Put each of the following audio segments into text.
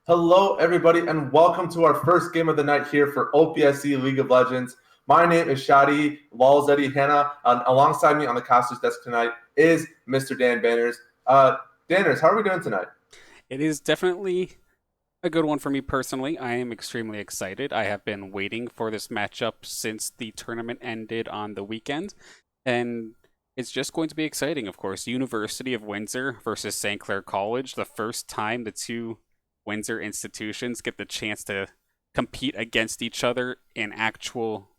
Hello, everybody, and welcome to our first game of the night here for OPSE League of Legends. My name is Shadi Lalzedi Hanna, and alongside me on the caster's desk tonight is Mr. Dan Banners. Danners, how are we doing tonight? It is definitely a good one for me personally. I am extremely excited. I have been waiting for this matchup since the tournament ended on the weekend, and it's just going to be exciting, of course. University of Windsor versus St. Clair College, the first time the two Windsor institutions get the chance to compete against each other in actual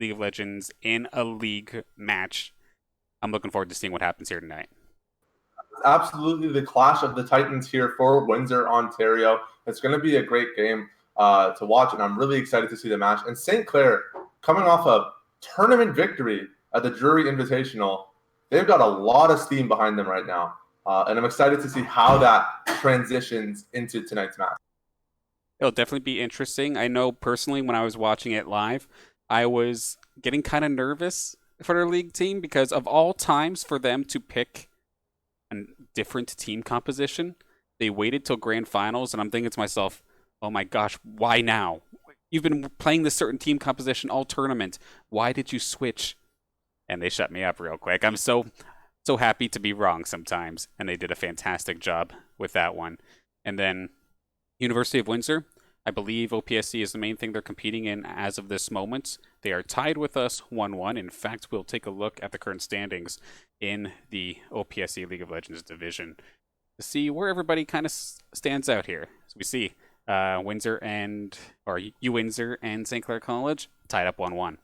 League of Legends in a league match. I'm looking forward to seeing what happens here tonight. Absolutely the clash of the Titans here for Windsor, Ontario. It's going to be a great game to watch, and I'm really excited to see the match. And St. Clair, coming off a tournament victory at the Drury Invitational, they've got a lot of steam behind them right now. And I'm excited to see how that transitions into tonight's match. It'll definitely be interesting. I know personally when I was watching it live, I was getting kind of nervous for their league team because of all times for them to pick a different team composition, they waited till grand finals, and I'm thinking to myself, oh my gosh, why now? You've been playing this certain team composition all tournament. Why did you switch? And they shut me up real quick. I'm so happy to be wrong sometimes, and they did a fantastic job with that one. And then University of Windsor, I believe OPSC is the main thing they're competing in as of this moment. They are tied with us 1-1. In fact, we'll take a look at the current standings in the OPSC League of Legends division to see where everybody kind of stands out here. So we see Windsor and St. Clair College tied up 1-1.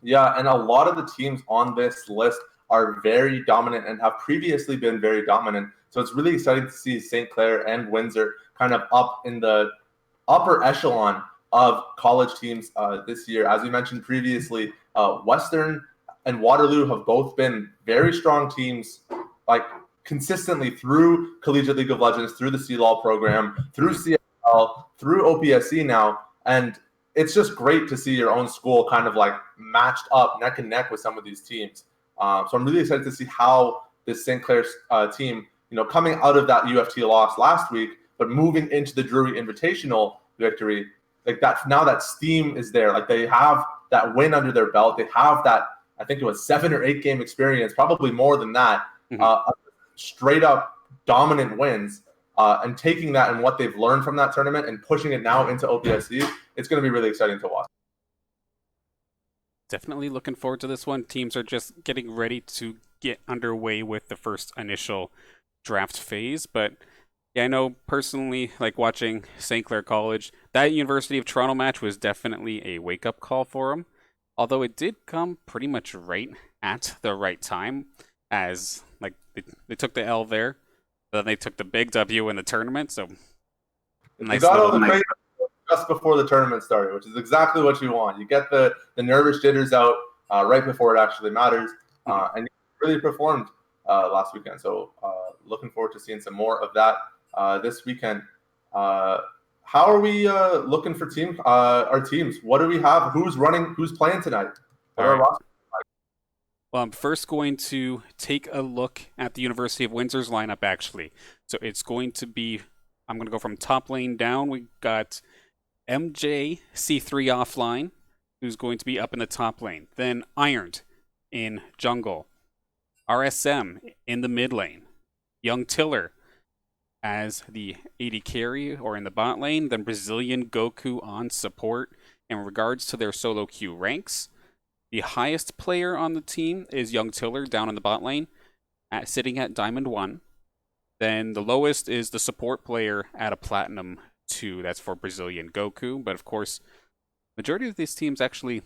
Yeah, and a lot of the teams on this list are very dominant and have previously been very dominant. So it's really exciting to see St. Clair and Windsor kind of up in the upper echelon of college teams this year. As we mentioned previously, Western and Waterloo have both been very strong teams, like consistently through Collegiate League of Legends, through the CLOL program, through CFL, through OPSC now. And it's just great to see your own school kind of like matched up neck and neck with some of these teams. So I'm really excited to see how this St. Clair team, coming out of that UFT loss last week, but moving into the Drury Invitational victory, like that now that steam is there. Like they have that win under their belt. They have that, I think it was 7 or 8 game experience, probably more than that, straight up dominant wins. And taking that and what they've learned from that tournament and pushing it now into OPSC, it's going to be really exciting to watch. Definitely looking forward to this one. Teams are just getting ready to get underway with the first initial draft phase. But yeah, I know personally, like watching St. Clair College, that University of Toronto match was definitely a wake-up call for them. Although it did come pretty much right at the right time, as like they took the L there, then they took the big W in the tournament. So nice, you got all the crazy just before the tournament started, which is exactly what you want. You get the nervous jitters out right before it actually matters, and you really performed last weekend. So looking forward to seeing some more of that this weekend. How are we looking for our teams? What do we have? Who's running? Who's playing tonight? Well, I'm first going to take a look at the University of Windsor's lineup, actually. So it's going to be, I'm going to go from top lane down. We got MJ C3 offline, who's going to be up in the top lane. Then Ironed in jungle. RSM in the mid lane. Young Tiller as the AD carry or in the bot lane. Then Brazilian Goku on support. In regards to their solo queue ranks, the highest player on the team is Young Tiller down in the bot lane, sitting at Diamond 1. Then the lowest is the support player at a Platinum 2. That's for Brazilian Goku. But of course, majority of these teams actually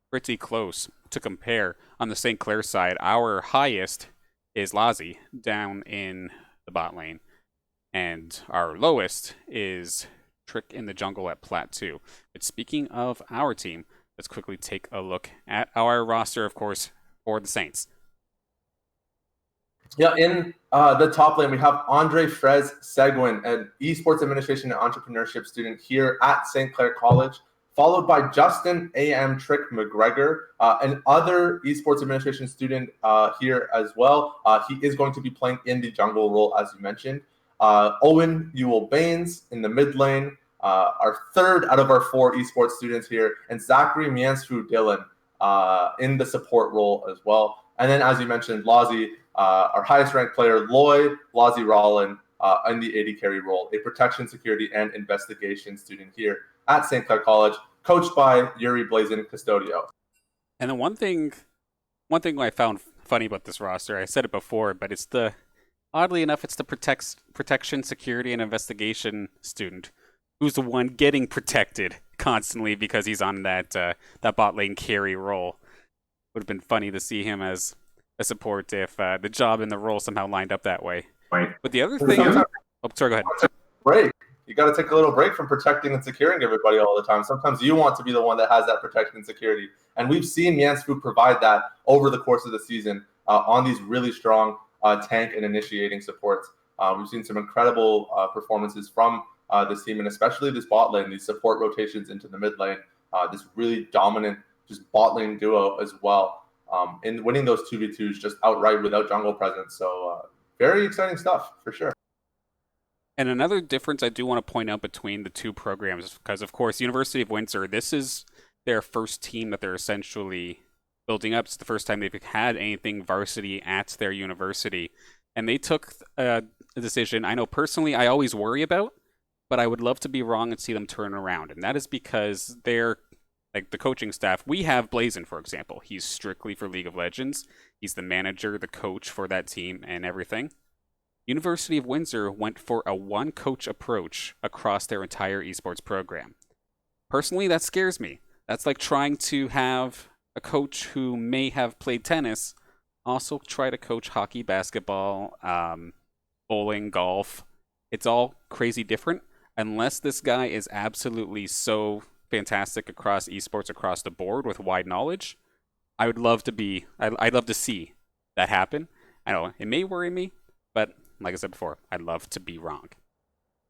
pretty close to compare. On the St. Clair side, our highest is Lazi down in the bot lane. And our lowest is Trick in the jungle at Plat 2. But speaking of our team, let's quickly take a look at our roster, of course, for the Saints. Yeah, in the top lane, we have Andre Frez Seguin, an esports administration and entrepreneurship student here at St. Clair College, followed by Justin A.M. Trick McGregor, an other esports administration student here as well. He is going to be playing in the jungle role, as you mentioned. Owen Ewell-Baines in the mid lane, our third out of our 4 esports students here, and Zachary Miansfu Dillon in the support role as well. And then, as you mentioned, Lozzie, our highest ranked player, Lloyd Lozzie Rollin, in the AD carry role, a protection, security, and investigation student here at St. Clair College, coached by Yuri Blazin Custodio. And then one thing I found funny about this roster, I said it before, but it's oddly enough, it's the protection, security, and investigation student who's the one getting protected constantly because he's on that bot lane carry role. Would have been funny to see him as a support if the job and the role somehow lined up that way. Right. But the other thing... sorry, go ahead. Break. You got to take a little break from protecting and securing everybody all the time. Sometimes you want to be the one that has that protection and security. And we've seen Miansfu provide that over the course of the season on these really strong tank and initiating supports. We've seen some incredible performances from this team, and especially this bot lane, these support rotations into the mid lane, this really dominant just bot lane duo as well, in winning those 2v2s just outright without jungle presence. So very exciting stuff for sure. And another difference I do want to point out between the two programs, because of course, University of Windsor, this is their first team that they're essentially building up. It's the first time they've had anything varsity at their university. And they took a decision I know personally I always worry about, but I would love to be wrong and see them turn around. And that is because they're, like the coaching staff, we have Blazin, for example. He's strictly for League of Legends. He's the manager, the coach for that team, and everything. University of Windsor went for a one-coach approach across their entire esports program. Personally, that scares me. That's like trying to have a coach who may have played tennis also try to coach hockey, basketball, bowling, golf. It's all crazy different. Unless this guy is absolutely so fantastic across esports across the board with wide knowledge, I'd love to see that happen. I know it may worry me, but like I said before, I'd love to be wrong.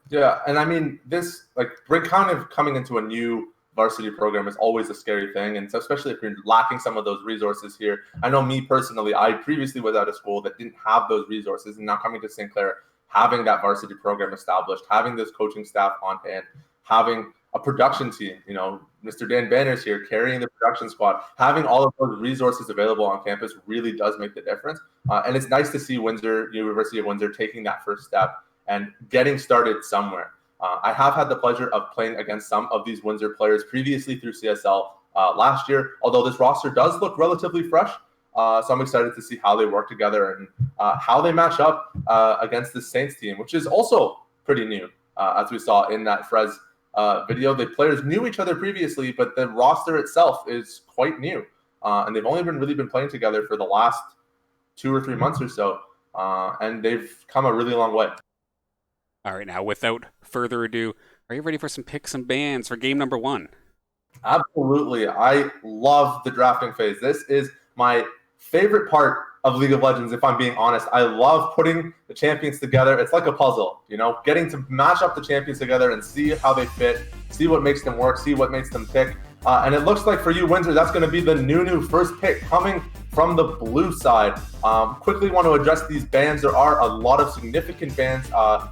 Yeah, and I mean, this, like, kind of coming into a new varsity program is always a scary thing, and so especially if you're lacking some of those resources here. I know me personally, I previously was at a school that didn't have those resources, and now coming to St. Clair, having that varsity program established, having this coaching staff on hand, having a production team, Mr. Dan Banner's here carrying the production squad, having all of those resources available on campus really does make the difference. And it's nice to see University of Windsor taking that first step and getting started somewhere. I have had the pleasure of playing against some of these Windsor players previously through CSL last year, although this roster does look relatively fresh. So I'm excited to see how they work together and how they match up against the Saints team, which is also pretty new, as we saw in that Frez video. The players knew each other previously, but the roster itself is quite new. And they've only really been playing together for the last 2 or 3 months or so. And they've come a really long way. All right, now without further ado, are you ready for some picks and bans for game number 1? Absolutely. I love the drafting phase. This is my favorite part of League of Legends, if I'm being honest. I love putting the champions together. It's like a puzzle, getting to match up the champions together and see how they fit, see what makes them work, see what makes them tick. And it looks like for you, Windsor, that's going to be the new first pick coming from the blue side. Quickly want to address these bans. There are a lot of significant bans,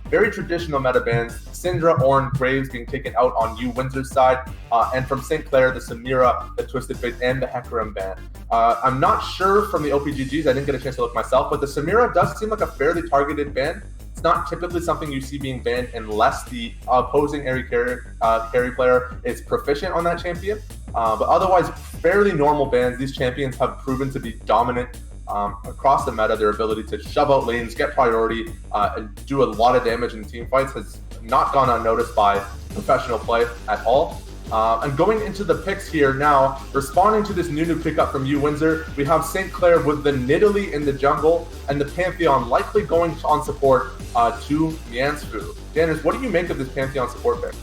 very traditional meta bans. Syndra, Ornn, Graves being taken out on you, Windsor's side. And from St. Clair, the Samira, the Twisted Fate, and the Hecarim ban. I'm not sure from the OPGGs, I didn't get a chance to look myself, but the Samira does seem like a fairly targeted ban. It's not typically something you see being banned unless the opposing carry player is proficient on that champion. But otherwise, fairly normal bans. These champions have proven to be dominant across the meta. Their ability to shove out lanes, get priority, and do a lot of damage in team fights has not gone unnoticed by professional play at all. And going into the picks here now, responding to this new pickup from you, Windsor, we have St. Clair with the Nidalee in the jungle and the Pantheon likely going on support to Miansfu. Daniels, what do you make of this Pantheon support pick?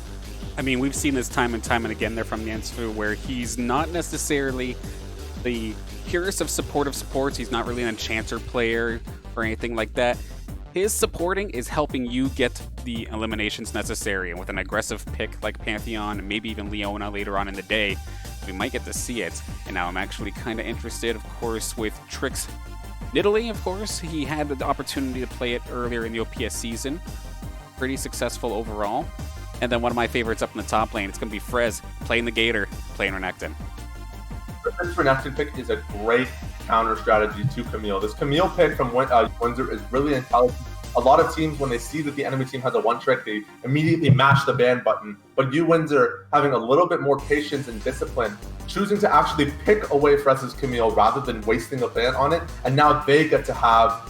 I mean, we've seen this time and time and again there from Miansfu, where he's not necessarily the purest of supports. He's not really an enchanter player or anything like that. His supporting is helping you get the eliminations necessary, and with an aggressive pick like Pantheon and maybe even Leona later on in the day, we might get to see it. And now I'm actually kind of interested, of course, with Trix Nidalee, of course. He had the opportunity to play it earlier in the OPS season. pretty successful overall. And then one of my favorites up in the top lane, it's going to be Frez playing the Gator, playing Renekton. This Renekton pick is a great counter strategy to Camille. This Camille pick from Windsor is really intelligent. A lot of teams, when they see that the enemy team has a one-trick, they immediately mash the ban button. But you, Windsor, having a little bit more patience and discipline, choosing to actually pick away Frez's Camille rather than wasting a ban on it, and now they get to have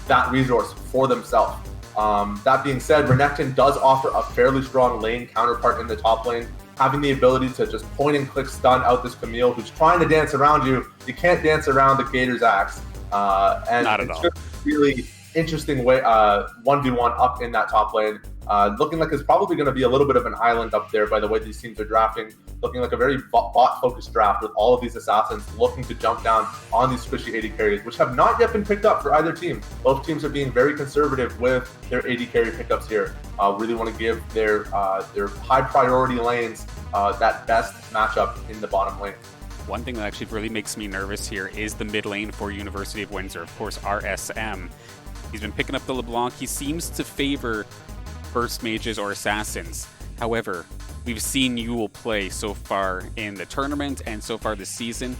that resource for themselves. That being said, Renekton does offer a fairly strong lane counterpart in the top lane. Having the ability to just point and click stun out this Camille who's trying to dance around you. You can't dance around the Gator's axe. And not at all. Just really interesting way 1v1 up in that top lane. Looking like it's probably going to be a little bit of an island up there by the way these teams are drafting. Looking like a very bot-focused draft with all of these assassins looking to jump down on these squishy AD carries, which have not yet been picked up for either team. Both teams are being very conservative with their AD carry pickups here. Really want to give their high priority lanes that best matchup in the bottom lane. One thing that actually really makes me nervous here is the mid lane for University of Windsor. Of course, RSM. He's been picking up the LeBlanc. He seems to favor burst mages or assassins. However, we've seen Yule play so far in the tournament and so far this season.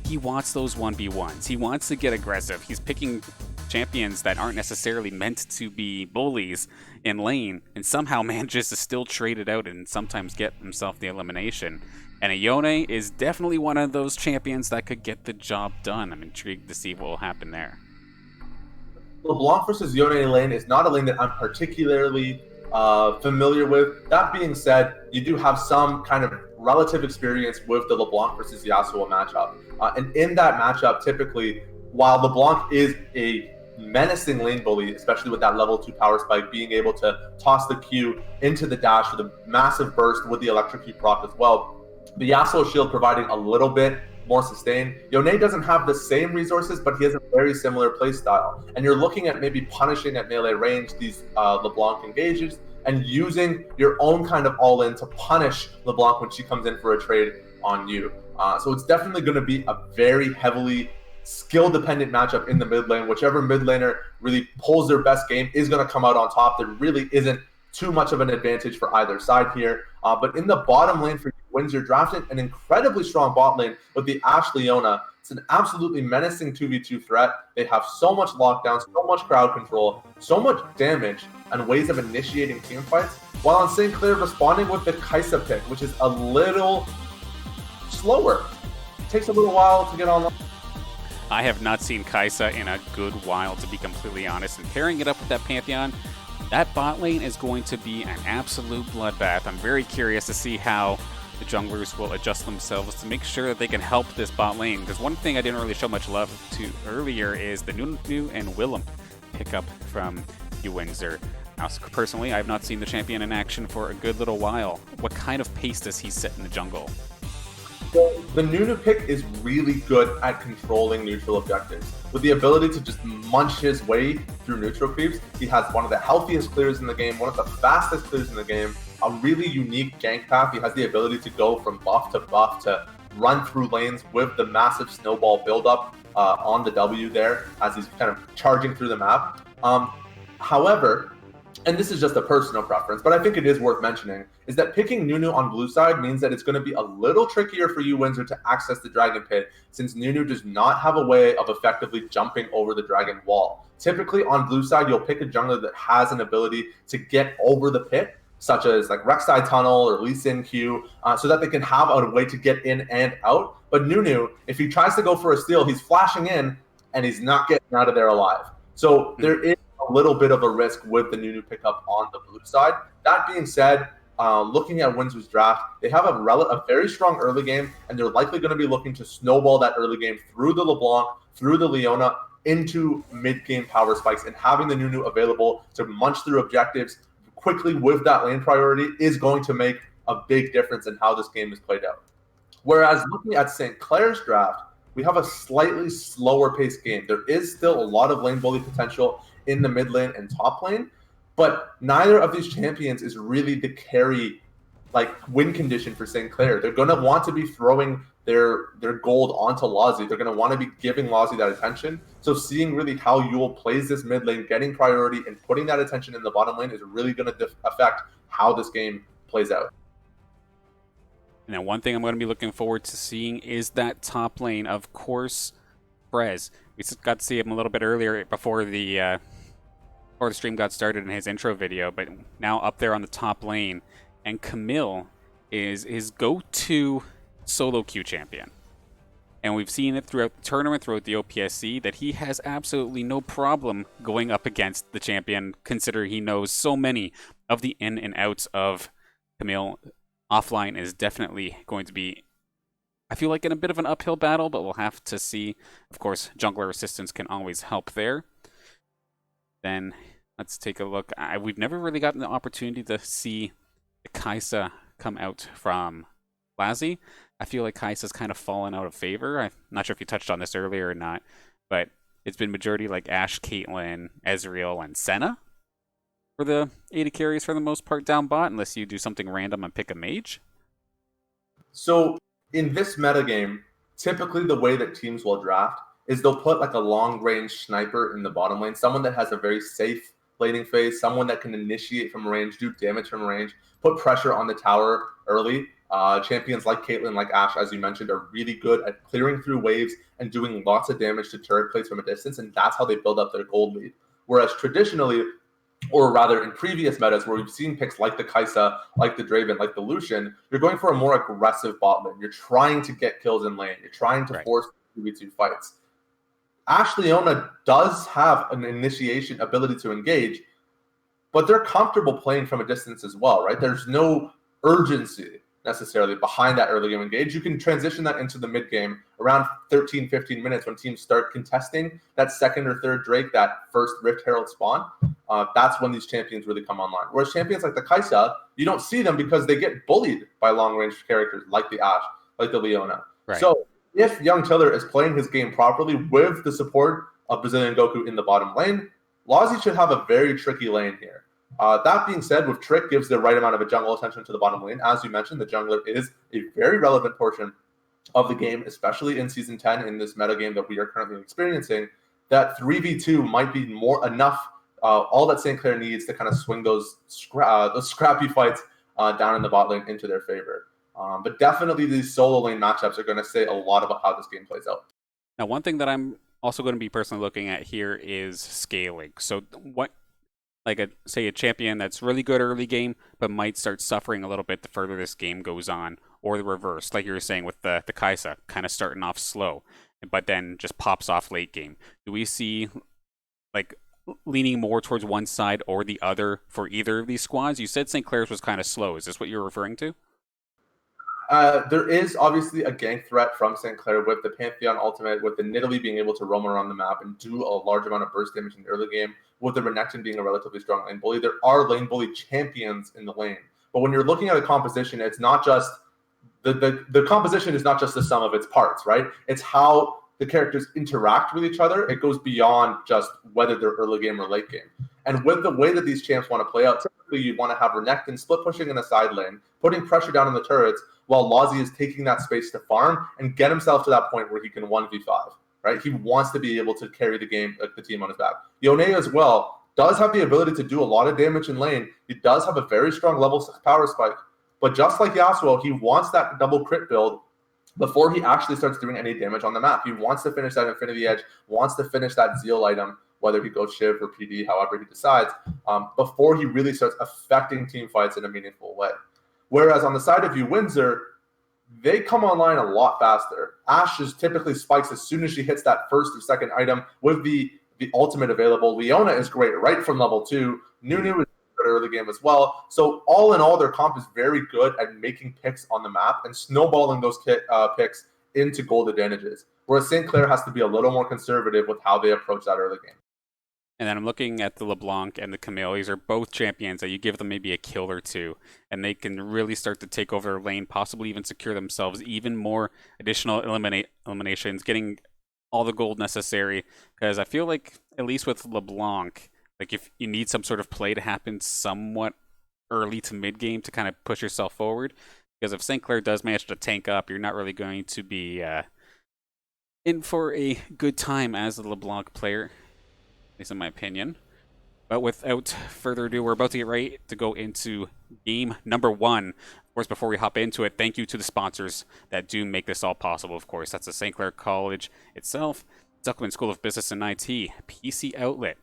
He wants those 1v1s. He wants to get aggressive. He's picking champions that aren't necessarily meant to be bullies in lane and somehow manages to still trade it out and sometimes get himself the elimination. And Ione is definitely one of those champions that could get the job done. I'm intrigued to see what will happen there. LeBlanc versus Yone lane is not a lane that I'm particularly familiar with. That being said, you do have some kind of relative experience with the LeBlanc versus Yasuo matchup. And in that matchup, typically, while LeBlanc is a menacing lane bully, especially with that level 2 power spike, being able to toss the Q into the dash with a massive burst with the electric Q proc as well, the Yasuo shield providing a little bit more sustain. Yone doesn't have the same resources, but he has a very similar play style. And you're looking at maybe punishing at melee range these LeBlanc engages and using your own kind of all-in to punish LeBlanc when she comes in for a trade on you. So it's definitely going to be a very heavily skill-dependent matchup in the mid lane. Whichever mid laner really pulls their best game is going to come out on top. There really isn't too much of an advantage for either side here. But in the bottom lane for Windsor, drafting an incredibly strong bot lane with the Ashe Leona. It's an absolutely menacing 2v2 threat. They have so much lockdown, so much crowd control, so much damage and ways of initiating team fights, while on St. Clair responding with the Kaisa pick, which is a little slower. It takes a little while to get online. I have not seen Kaisa in a good while, to be completely honest, and pairing it up with that Pantheon, that bot lane is going to be an absolute bloodbath. I'm very curious to see how the junglers will adjust themselves to make sure that they can help this bot lane. Because one thing I didn't really show much love to earlier is the Nunu and Willem pickup from Windsor. Now, personally, I have not seen the champion in action for a good little while. What kind of pace does he set in the jungle? So the Nunu pick is really good at controlling neutral objectives. With the ability to just munch his way through neutral creeps, he has one of the healthiest clears in the game, one of the fastest clears in the game, a really unique gank path. He has the ability to go from buff to run through lanes with the massive snowball buildup on the W there as he's kind of charging through the map. However, and this is just a personal preference, but I think it is worth mentioning, is that picking Nunu on blue side means that it's going to be a little trickier for you, Windsor, to access the Dragon Pit, since Nunu does not have a way of effectively jumping over the Dragon Wall. Typically on blue side, you'll pick a jungler that has an ability to get over the pit, such as like Rek'Sai Tunnel or Lee Sin Q, so that they can have a way to get in and out. But Nunu, if he tries to go for a steal, he's flashing in, and he's not getting out of there alive. So there is a little bit of a risk with the Nunu pickup on the blue side. That being said, looking at Windsor's draft, they have a very strong early game, and they're likely going to be looking to snowball that early game through the LeBlanc, through the Leona, into mid-game power spikes, and having the Nunu available to munch through objectives quickly with that lane priority is going to make a big difference in how this game is played out. Whereas looking at St. Clair's draft, we have a slightly slower paced game. There is still a lot of lane bully potential in the mid lane and top lane, but neither of these champions is really the carry like win condition for St. Clair. They're going to want to be throwing their gold onto Lozy. They're going to want to be giving Lozy that attention. So seeing really how Yule plays this mid lane, getting priority, and putting that attention in the bottom lane is really going to affect how this game plays out. And then one thing I'm going to be looking forward to seeing is that top lane. Of course, Prez. We got to see him a little bit earlier before the stream got started in his intro video, but now up there on the top lane. And Camille is his go-to solo queue champion. And we've seen it throughout the tournament, throughout the OPSE, that he has absolutely no problem going up against the champion, considering he knows so many of the in and outs of Camille. Offline is definitely going to be, I feel like, in a bit of an uphill battle, but we'll have to see. Of course, jungler assistance can always help there. Then let's take a look. We've never really gotten the opportunity to see Kai'Sa come out from Lazy. I feel like Kai'Sa's kind of fallen out of favor. I'm not sure if you touched on this earlier or not, but it's been majority like Ashe, Caitlyn, Ezreal, and Senna for the AD carries for the most part down bot, unless you do something random and pick a mage. So in this metagame, typically the way that teams will draft is they'll put like a long-range sniper in the bottom lane, someone that has a very safe laning phase, someone that can initiate from range, do damage from range, put pressure on the tower early. Champions like Caitlyn, like Ashe, as you mentioned, are really good at clearing through waves and doing lots of damage to turret plates from a distance, and that's how they build up their gold lead. Whereas traditionally, or rather in previous metas where we've seen picks like the Kai'Sa, like the Draven, like the Lucian, you're going for a more aggressive bot lane. You're trying to get kills in lane. You're trying to force 2v2 fights. Ashe Leona does have an initiation ability to engage, but they're comfortable playing from a distance as well, right? There's no urgency necessarily behind that early game engage. You can transition that into the mid game around 13, 15 minutes when teams start contesting that second or third Drake, that first Rift Herald spawn. That's when these champions really come online. Whereas champions like the Kai'Sa, you don't see them because they get bullied by long-range characters like the Ashe, like the Leona. Right. So if Young Tiller is playing his game properly with the support of Brazilian Goku in the bottom lane, Lozy should have a very tricky lane here. That being said, with Trick gives the right amount of a jungle attention to the bottom lane. As you mentioned, the jungler is a very relevant portion of the game, especially in Season 10 in this meta game that we are currently experiencing. That 3v2 might be more enough. All that St. Clair needs to kind of swing those scrappy fights down in the bot lane into their favor. But definitely these solo lane matchups are going to say a lot about how this game plays out. Now, one thing that I'm also going to be personally looking at here is scaling. So what, like say a champion that's really good early game, but might start suffering a little bit the further this game goes on, or the reverse, like you were saying with the Kai'Sa, kind of starting off slow, but then just pops off late game. Do we see like leaning more towards one side or the other for either of these squads? You said St. Clair's was kind of slow. Is this what you're referring to? There is obviously a gank threat from St. Clair with the Pantheon ultimate, with the Nidalee being able to roam around the map and do a large amount of burst damage in the early game, with the Renekton being a relatively strong lane bully. There are lane bully champions in the lane. But when you're looking at a composition, it's not just the composition is not just the sum of its parts, right? It's how the characters interact with each other. It goes beyond just whether they're early game or late game. And with the way that these champs want to play out, typically you want to have Renekton split pushing in the side lane, putting pressure down on the turrets, while Lozy is taking that space to farm and get himself to that point where he can 1v5, right? He wants to be able to carry the game, the team on his back. Yone as well does have the ability to do a lot of damage in lane. He does have a very strong level 6 power spike. But just like Yasuo, he wants that double crit build before he actually starts doing any damage on the map. He wants to finish that Infinity Edge, wants to finish that Zeal item, whether he goes Shiv or PD, however he decides, before he really starts affecting team fights in a meaningful way. Whereas on the side of you, Windsor, they come online a lot faster. Ashe is typically spikes as soon as she hits that first or second item with the ultimate available. Leona is great right from level 2. Nunu is good early game as well. So all in all, their comp is very good at making picks on the map and snowballing those picks into gold advantages. Whereas St. Clair has to be a little more conservative with how they approach that early game. And then I'm looking at the LeBlanc and the Camille. These are both champions that you give them maybe a kill or two, and they can really start to take over their lane, possibly even secure themselves even more additional eliminations, getting all the gold necessary. Because I feel like, at least with LeBlanc, like if you need some sort of play to happen somewhat early to mid game to kind of push yourself forward, Because if St. Clair does manage to tank up, you're not really going to be in for a good time as a LeBlanc player, at least in my opinion. But without further ado, we're about to get ready to go into game number 1. Of course, before we hop into it, thank you to the sponsors that do make this all possible, of course. That's the St. Clair College itself, Zuckerman School of Business and IT, PC Outlet,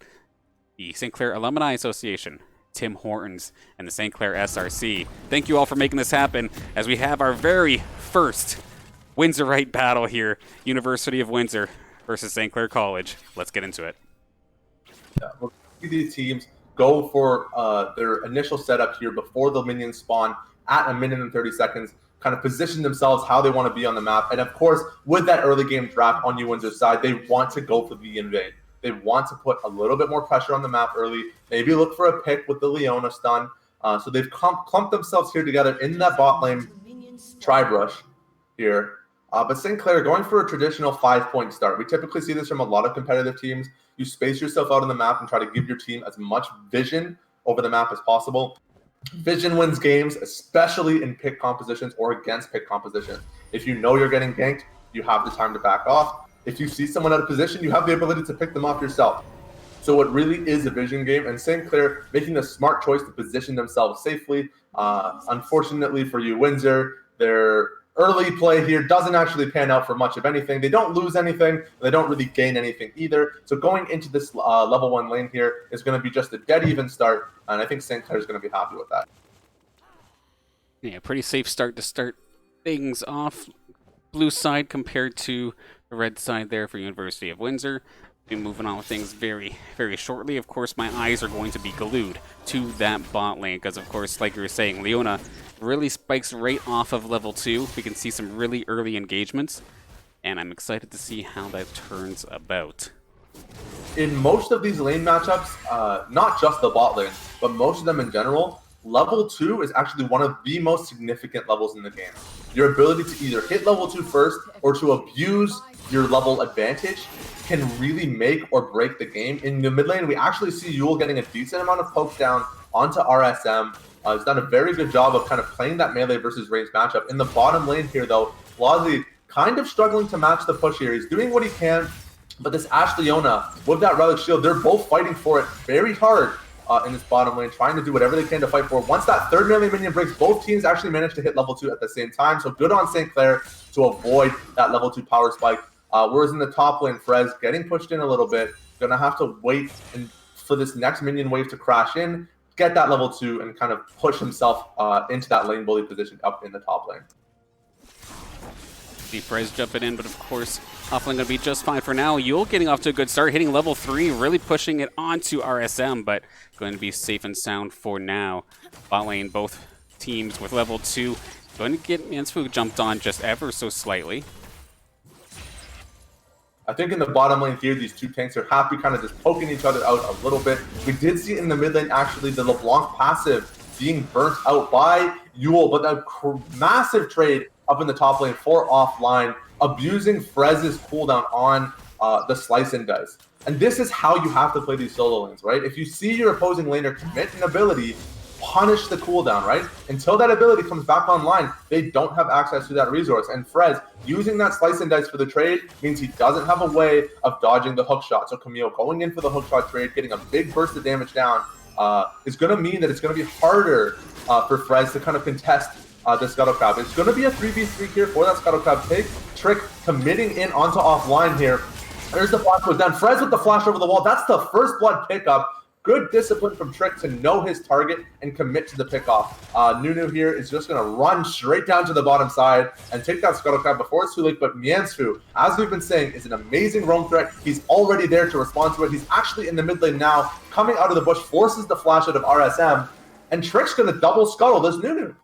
the St. Clair Alumni Association, Tim Hortons, and the St. Clair SRC. Thank you all for making this happen as we have our very first Windsorite battle here, University of Windsor versus St. Clair College. Let's get into it. Yeah, we'll see these teams go for their initial setup here before the minions spawn at 1 minute and 30 seconds, kind of position themselves how they want to be on the map. And of course, with that early game draft on Windsor's side, they want to go for the invade. They want to put a little bit more pressure on the map early, maybe look for a pick with the Leona stun. So they've clumped themselves here together in that bot lane tri-brush here. But St. Clair going for a traditional 5-point start. We typically see this from a lot of competitive teams. You space yourself out on the map and try to give your team as much vision over the map as possible. Vision wins games, especially in pick compositions or against pick compositions. If you know you're getting ganked, you have the time to back off. If you see someone out of position, you have the ability to pick them off yourself. So it really is a vision game, and St. Clair making the smart choice to position themselves safely. Unfortunately for you, Windsor, their early play here doesn't actually pan out for much of anything. They don't lose anything. They don't really gain anything either. So going into this level 1 lane here is going to be just a dead even start, and I think St. Clair is going to be happy with that. Yeah, pretty safe start to start things off. Blue side compared to the red side there for University of Windsor. Be moving on with things very, very shortly. Of course, my eyes are going to be glued to that bot lane because, of course, like you were saying, Leona really spikes right off of level 2. We can see some really early engagements, and I'm excited to see how that turns about. In most of these lane matchups, not just the bot lane, but most of them in general, level 2 is actually one of the most significant levels in the game. Your ability to either hit level 2 first or to abuse your level advantage can really make or break the game. In the mid lane, we actually see Yule getting a decent amount of poke down onto RSM. He's done a very good job of kind of playing that melee versus ranged matchup. In the bottom lane here, though, Lozzy kind of struggling to match the push here. He's doing what he can, but this Ashe Leona with that Relic Shield, they're both fighting for it very hard in this bottom lane, trying to do whatever they can to fight for it. Once that third melee minion breaks, both teams actually managed to hit level 2 at the same time. So good on St. Clair to avoid that level 2 power spike. Whereas in the top lane, Frez getting pushed in a little bit, gonna have to wait for this next minion wave to crash in, get that level 2, and kind of push himself into that lane bully position up in the top lane. See Frez jumping in, but of course, offlane gonna be just fine for now. Yule getting off to a good start, hitting level 3, really pushing it onto RSM, but going to be safe and sound for now. Bot lane, both teams with level 2. Going to get Miansfu jumped on just ever so slightly. I think in the bottom lane here, these two tanks are happy kind of just poking each other out a little bit. We did see in the mid lane, actually, the LeBlanc passive being burnt out by Yule, but a massive trade up in the top lane for offline, abusing Frez's cooldown on the slice and dice. And this is how you have to play these solo lanes, right? If you see your opposing laner commit an ability, punish the cooldown, right? Until that ability comes back online, they don't have access to that resource. And Frez, using that slice and dice for the trade means he doesn't have a way of dodging the hook shot. So Camille going in for the hook shot trade, getting a big burst of damage down, is going to mean that it's going to be harder for Frez to kind of contest the Scuttle Crab. It's going to be a 3v3 here for that Scuttle Crab take. Trick committing in onto offline here. There's the flash goes down. Frez with the flash over the wall. That's the first blood pickup. Good discipline from Trick to know his target and commit to the pickoff. Nunu here is just going to run straight down to the bottom side and take that Scuttle Crab before it's too late. But Miansfu, as we've been saying, is an amazing roam threat. He's already there to respond to it. He's actually in the mid lane now, coming out of the bush, forces the flash out of RSM, and Trick's going to double scuttle this Nunu.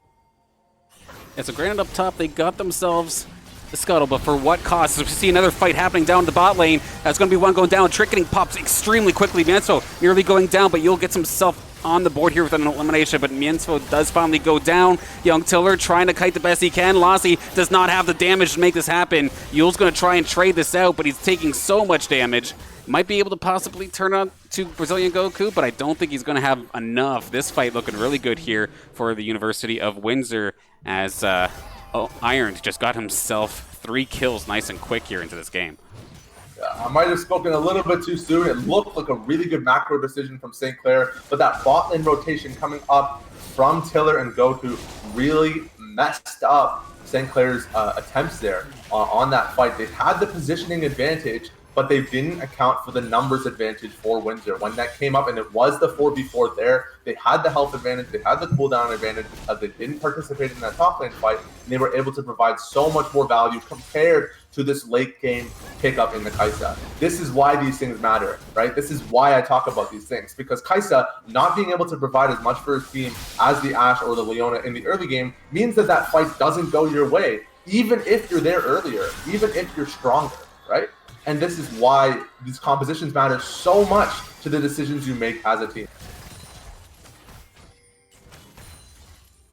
It's a granted up top. They got themselves the scuttle, but for what cost? We see another fight happening down the bot lane. That's going to be one going down. Trick getting popped extremely quickly. Miansfu nearly going down, but Yule gets himself on the board here with an elimination, but Miansfu does finally go down. Young Tiller trying to kite the best he can. Lassie does not have the damage to make this happen. Yule's going to try and trade this out, but he's taking so much damage. Might be able to possibly turn on to Brazilian Goku, but I don't think he's going to have enough. This fight looking really good here for the University of Windsor as Iron just got himself 3 kills nice and quick here into this game. I might have spoken a little bit too soon. It looked like a really good macro decision from St. Clair, but that bot lane rotation coming up from Tiller and Goku really messed up St. Clair's attempts there on that fight. They had the positioning advantage, but they didn't account for the numbers advantage for Windsor. When that came up and it was the 4v4 there, they had the health advantage, they had the cooldown advantage because they didn't participate in that top lane fight, and they were able to provide so much more value compared to this late game pickup in the Kaisa. This is why these things matter, right? This is why I talk about these things, because Kaisa not being able to provide as much for his team as the Ashe or the Leona in the early game means that that fight doesn't go your way, even if you're there earlier, even if you're stronger, right? And this is why these compositions matter so much to the decisions you make as a team.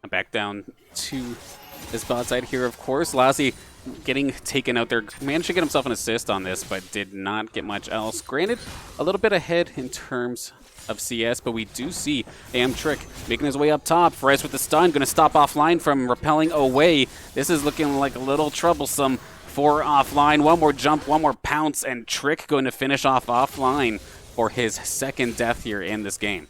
Back down to this bot side here, of course. Lassie getting taken out there. Managed to get himself an assist on this, but did not get much else. Granted, a little bit ahead in terms of CS, but we do see Trick making his way up top. Frez with the stun, going to stop offline from repelling away. This is looking like a little troublesome for offline. One more jump, one more pounce, and Trick going to finish off offline for his second death here in this game.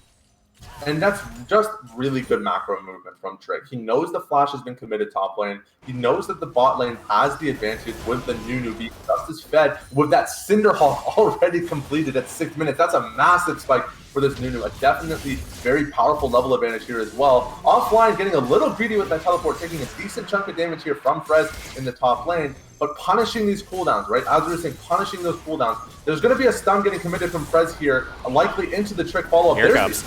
And that's just really good macro movement from Trick. He knows the flash has been committed top lane. He knows that the bot lane has the advantage with the Nunu being just as fed with that Cinderhawk already completed at 6 minutes. That's a massive spike for this Nunu. A definitely very powerful level advantage here as well. Offline, getting a little greedy with that teleport, taking a decent chunk of damage here from Frez in the top lane, but punishing these cooldowns, right? As we were saying, punishing those cooldowns. There's going to be a stun getting committed from Frez here, likely into the Trick follow-up. Here it comes.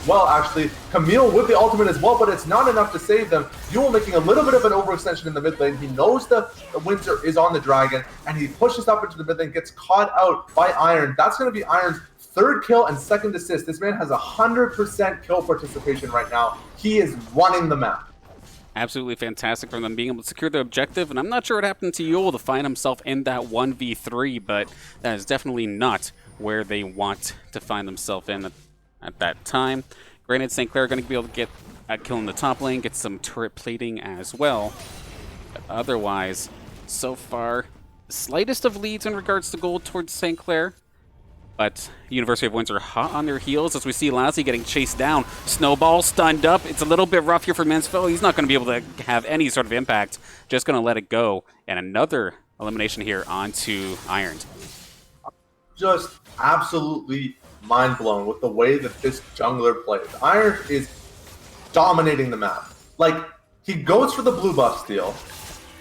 Well, actually, Camille with the ultimate as well, but it's not enough to save them. Yule making a little bit of an overextension in the mid lane. He knows the Windsor is on the dragon, and he pushes up into the mid lane, gets caught out by Iron. That's going to be Iron's 3rd kill and 2nd assist. This man has 100% kill participation right now. He is running the map. Absolutely fantastic from them being able to secure the objective, and I'm not sure what happened to Yule to find himself in that 1v3, but that is definitely not where they want to find themselves in at that time. Granted, St. Clair are going to be able to get a kill in the top lane, get some turret plating as well. But otherwise, so far, the slightest of leads in regards to gold towards St. Clair. But University of Windsor hot on their heels as we see Lassie getting chased down. Snowball stunned up. It's a little bit rough here for Mansfield. He's not going to be able to have any sort of impact. Just going to let it go. And another elimination here onto Iron. Just absolutely mind blown with the way that this jungler plays. Iron is dominating the map. Like, he goes for the blue buff steal.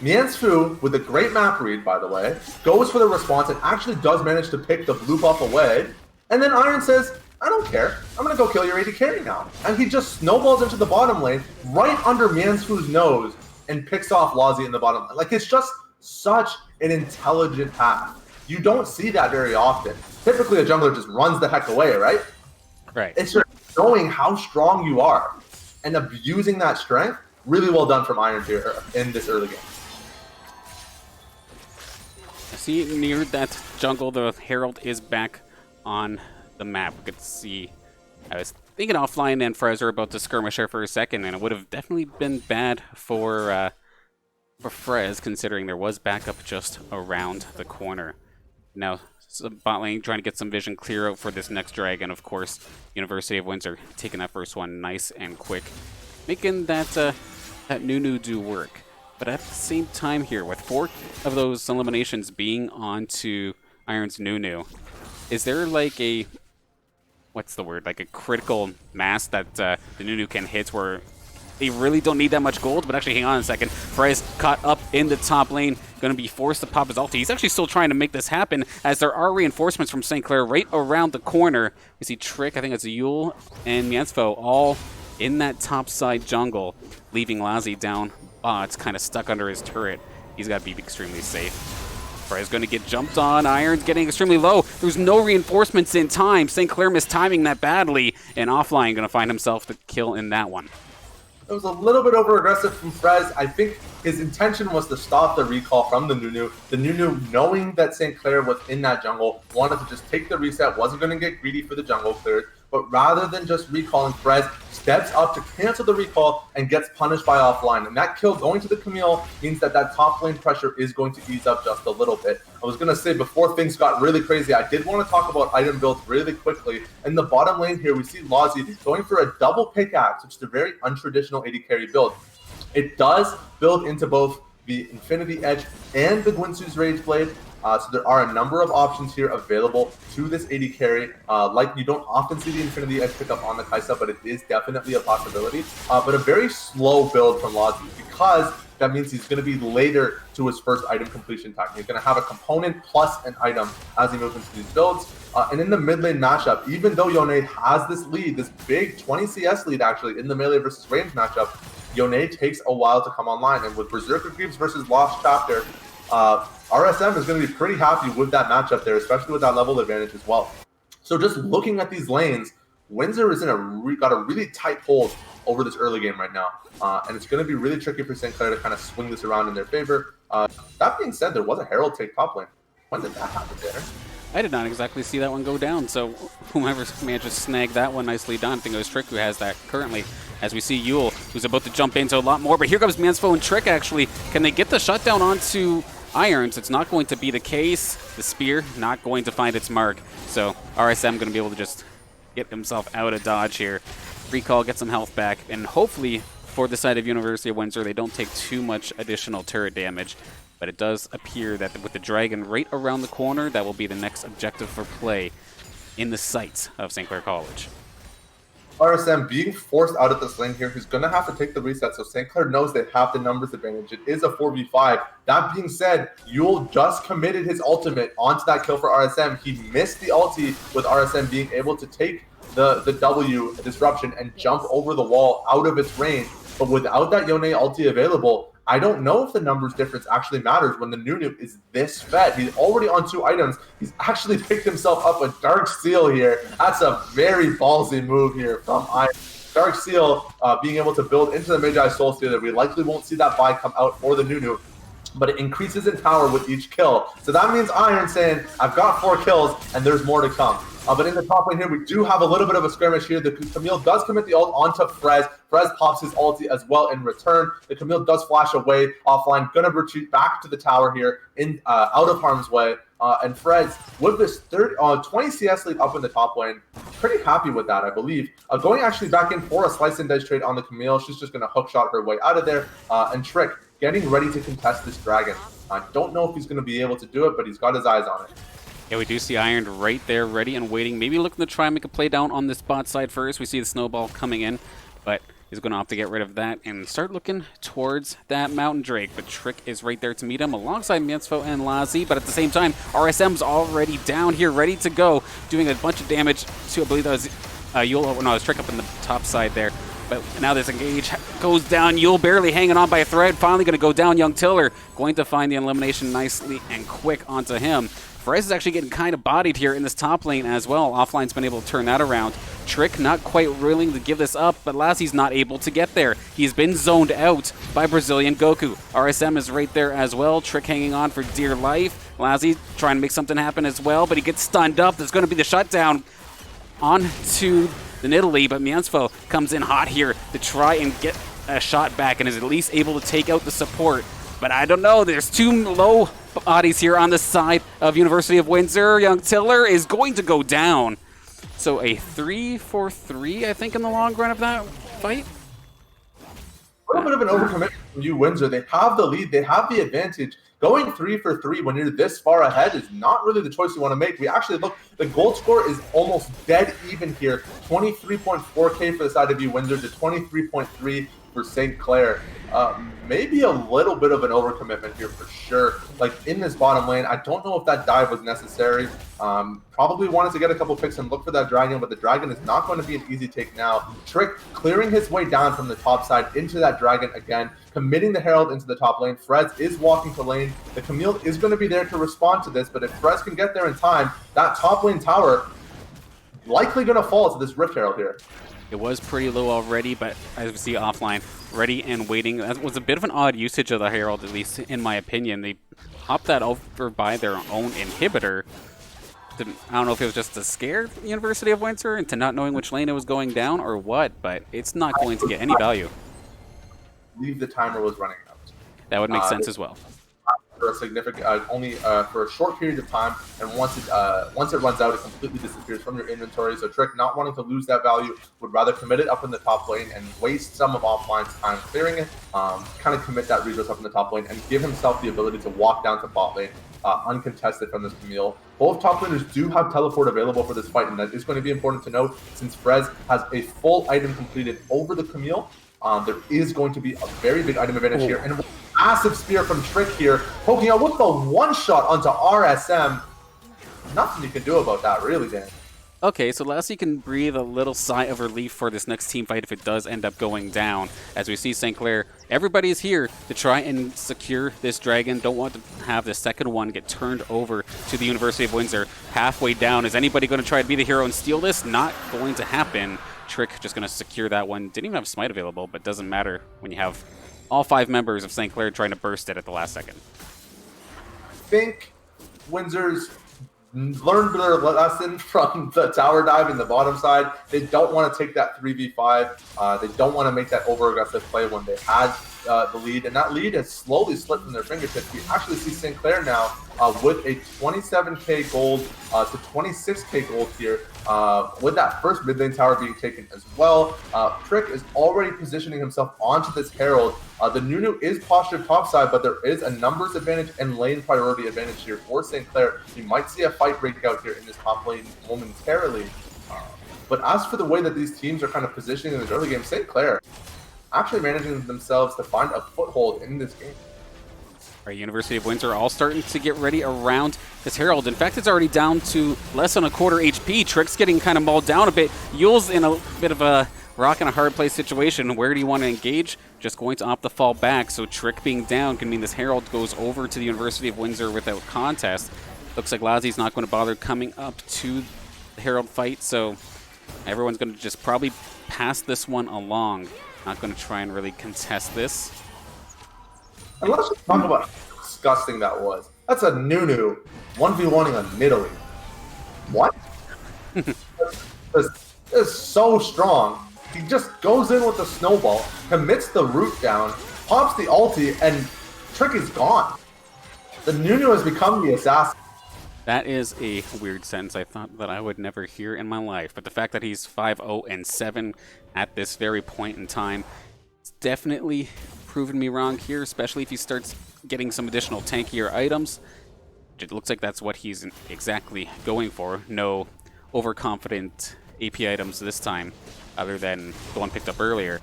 Miansfu, with a great map read, by the way, goes for the response and actually does manage to pick the blue buff away. And then Iron says, I don't care. I'm going to go kill your AD carry now. And he just snowballs into the bottom lane right under Miansfu's nose and picks off Lassie in the bottom lane. Like, it's just such an intelligent path. You don't see that very often. Typically, a jungler just runs the heck away, right? Right. It's just showing how strong you are and abusing that strength. Really well done from Iron here in this early game. See, near that jungle, the Herald is back on the map. We could see, I was thinking offline and Frez are about to skirmish her for a second, and it would have definitely been bad for Frez, considering there was backup just around the corner. Now, bot lane trying to get some vision clear out for this next dragon, of course. University of Windsor taking that first one nice and quick, making that that Nunu do work. But at the same time here, with 4 of those eliminations being onto Iron's Nunu, is there like a, what's the word, like a critical mass that the Nunu can hit where they really don't need that much gold? But actually, hang on a second. Frez caught up in the top lane, going to be forced to pop his ulti. He's actually still trying to make this happen, as there are reinforcements from St. Clair right around the corner. We see Trick, I think it's Yule, and Miansfo all in that top side jungle, leaving Lassie down. It's kind of stuck under his turret. He's got to be extremely safe. Frez going to get jumped on. Iron's getting extremely low. There's no reinforcements in time. St. Clair mistiming that badly, and offline going to find himself the kill in that one. It was a little bit over aggressive from Frez. I think his intention was to stop the recall from the Nunu. The Nunu, knowing that St. Clair was in that jungle, wanted to just take the reset, wasn't going to get greedy for the jungle cleared, but rather than just recalling, Frez steps up to cancel the recall and gets punished by offline. And that kill going to the Camille means that that top lane pressure is going to ease up just a little bit. I was going to say, before things got really crazy, I did want to talk about item builds really quickly. In the bottom lane here, we see Lazi going for a double pickaxe, which is a very untraditional AD carry build. It does build into both the Infinity Edge and the Gwynsu's Rage Blade. So there are a number of options here available to this AD carry. Like, you don't often see the Infinity Edge pick up on the Kaisa, but it is definitely a possibility. But a very slow build from Lazi, because that means he's going to be later to his first item completion time. He's going to have a component plus an item as he moves into these builds. And in the mid lane matchup, even though Yone has this lead, this big 20 CS lead actually in the melee versus range matchup, Yone takes a while to come online. And with Berserker Creeps versus Lost Chapter, RSM is going to be pretty happy with that matchup there, especially with that level advantage as well. So just looking at these lanes, Windsor is in got a really tight hold over this early game right now. And it's going to be really tricky for St. Clair to kind of swing this around in their favor. That being said, there was a Herald take top lane. When did that happen there? I did not exactly see that one go down, so whomever managed to snag that one, nicely done. I think it was Trick who has that currently, as we see Yule, who's about to jump into a lot more. But here comes Mansfo and Trick, actually. Can they get the shutdown onto Irons? It's not going to be the case. The spear not going to find its mark. So RSM going to be able to just get himself out of dodge here. Recall, get some health back, and hopefully for the side of University of Windsor, they don't take too much additional turret damage. But it does appear that with the dragon right around the corner, that will be the next objective for play in the sights of St. Clair College. RSM being forced out of this lane here, who's going to have to take the reset, so St. Clair knows they have the numbers advantage. It is a 4v5. That being said, Yule just committed his ultimate onto that kill for RSM. He missed the ulti with RSM being able to take the W disruption and jump over the wall out of its range. But without that Yone ulti available, I don't know if the numbers difference actually matters when the Nunu is this fed. He's already on 2 items. He's actually picked himself up a Dark Seal here. That's a very ballsy move here from Iron. Dark Seal being able to build into the Magi Soul Stealer. We likely won't see that buy come out for the Nunu, but it increases in power with each kill. So that means Iron saying, I've got 4 kills and there's more to come. But in the top lane here, we do have a little bit of a skirmish here. The Camille does commit the ult onto Frez. Frez pops his ulti as well in return. The Camille does flash away offline. Gonna retreat back to the tower here, in out of harm's way. And Frez, with this 20 CS lead up in the top lane, pretty happy with that, I believe. Going actually back in for a slice and dice trade on the Camille. She's just gonna hookshot her way out of there. And Trick getting ready to contest this dragon. I don't know if he's gonna be able to do it, but he's got his eyes on it. Yeah, we do see Iron right there, ready and waiting. Maybe looking to try and make a play down on this bot side first. We see the snowball coming in, but he's going to opt to get rid of that and start looking towards that Mountain Drake. But Trick is right there to meet him alongside Mansfo and Lazi. But at the same time, RSM's already down here, ready to go, doing a bunch of damage to, I believe that was Yule. No, it was Trick up in the top side there. But now this engage goes down. Yule barely hanging on by a thread. Finally going to go down. Young Tiller going to find the elimination nicely and quick onto him. Frez is actually getting kind of bodied here in this top lane as well. Offline's been able to turn that around. Trick not quite willing to give this up, but Lazi's not able to get there. He's been zoned out by Brazilian Goku. RSM is right there as well. Trick hanging on for dear life. Lazi trying to make something happen as well, but he gets stunned up. There's going to be the shutdown onto the Nidalee, but Mansfo comes in hot here to try and get a shot back and is at least able to take out the support. But I don't know, there's 2 low bodies here on the side of University of Windsor. Young Tiller is going to go down. So a 3-for-3, I think, in the long run of that fight. A little bit of an overcommitment from you, Windsor. They have the lead, they have the advantage. Going 3-for-3 when you're this far ahead is not really the choice you want to make. We actually look, the gold score is almost dead even here. 23.4K for the side of you, Windsor, to 23.3 for St. Clair. Maybe a little bit of an overcommitment here for sure. Like in this bottom lane, I don't know if that dive was necessary. Probably wanted to get a couple picks and look for that dragon, but the dragon is not going to be an easy take now. Trick clearing his way down from the top side into that dragon again, committing the Herald into the top lane. Frez is walking to lane. The Camille is going to be there to respond to this, but if Frez can get there in time, that top lane tower likely going to fall to this Rift Herald here. It was pretty low already, but as we see offline, ready and waiting. That was a bit of an odd usage of the Herald, at least in my opinion. They hopped that over by their own inhibitor. I don't know if it was just to scare the University of Windsor into not knowing which lane it was going down or what, but it's not going to get any value. I believe the timer was running out. That would make sense as well. For a significant, only for a short period of time, and once it runs out, it completely disappears from your inventory. So Trick, not wanting to lose that value, would rather commit it up in the top lane and waste some of offline's time clearing it. Kind of commit that resource up in the top lane and give himself the ability to walk down to bot lane uncontested from this Camille. Both top laners do have teleport available for this fight, and that is going to be important to note since Frez has a full item completed over the Camille. There is going to be a very big item advantage here, and a massive spear from Trick here, poking out with the one-shot onto RSM. Nothing you can do about that, really, Dan. Okay, so Lassie can breathe a little sigh of relief for this next team fight if it does end up going down. As we see St. Clair, everybody is here to try and secure this dragon. Don't want to have the second one get turned over to the University of Windsor halfway down. Is anybody going to try to be the hero and steal this? Not going to happen. Trick just going to secure that one. Didn't even have Smite available, but doesn't matter when you have all 5 members of St. Clair trying to burst it at the last second. I think Windsor's learned their lesson from the tower dive in the bottom side. They don't want to take that 3v5. They don't want to make that over-aggressive play when they had the lead, and that lead has slowly slipped from their fingertips. We actually see St. Clair now with a 27k gold to 26k gold here, with that first mid lane tower being taken as well. Trick is already positioning himself onto this Herald. The Nunu is postured topside, but there is a numbers advantage and lane priority advantage here for St. Clair. You might see a fight break out here in this top lane momentarily. But as for the way that these teams are kind of positioning in this early game, St. Clair actually managing themselves to find a foothold in this game. All right, University of Windsor all starting to get ready around this Herald. In fact, it's already down to less than a quarter HP. Trick's getting kind of mauled down a bit. Yule's in a bit of a rock and a hard place situation. Where do you want to engage? Just going to opt to fall back. So Trick being down can mean this Herald goes over to the University of Windsor without contest. Looks like Lazzie's not going to bother coming up to the Herald fight. So everyone's going to just probably pass this one along. Not going to try and really contest this. And let's just talk about how disgusting that was. That's a Nunu 1v1ing a Nidalee. What? This is so strong. He just goes in with the snowball, commits the root down, pops the ulti, and Trick is gone. The Nunu has become the assassin. That is a weird sentence I thought that I would never hear in my life. But the fact that he's 5-0-7 at this very point in time, it's definitely proven me wrong here, especially if he starts getting some additional tankier items. It looks like that's what he's exactly going for. No overconfident AP items this time, other than the one picked up earlier.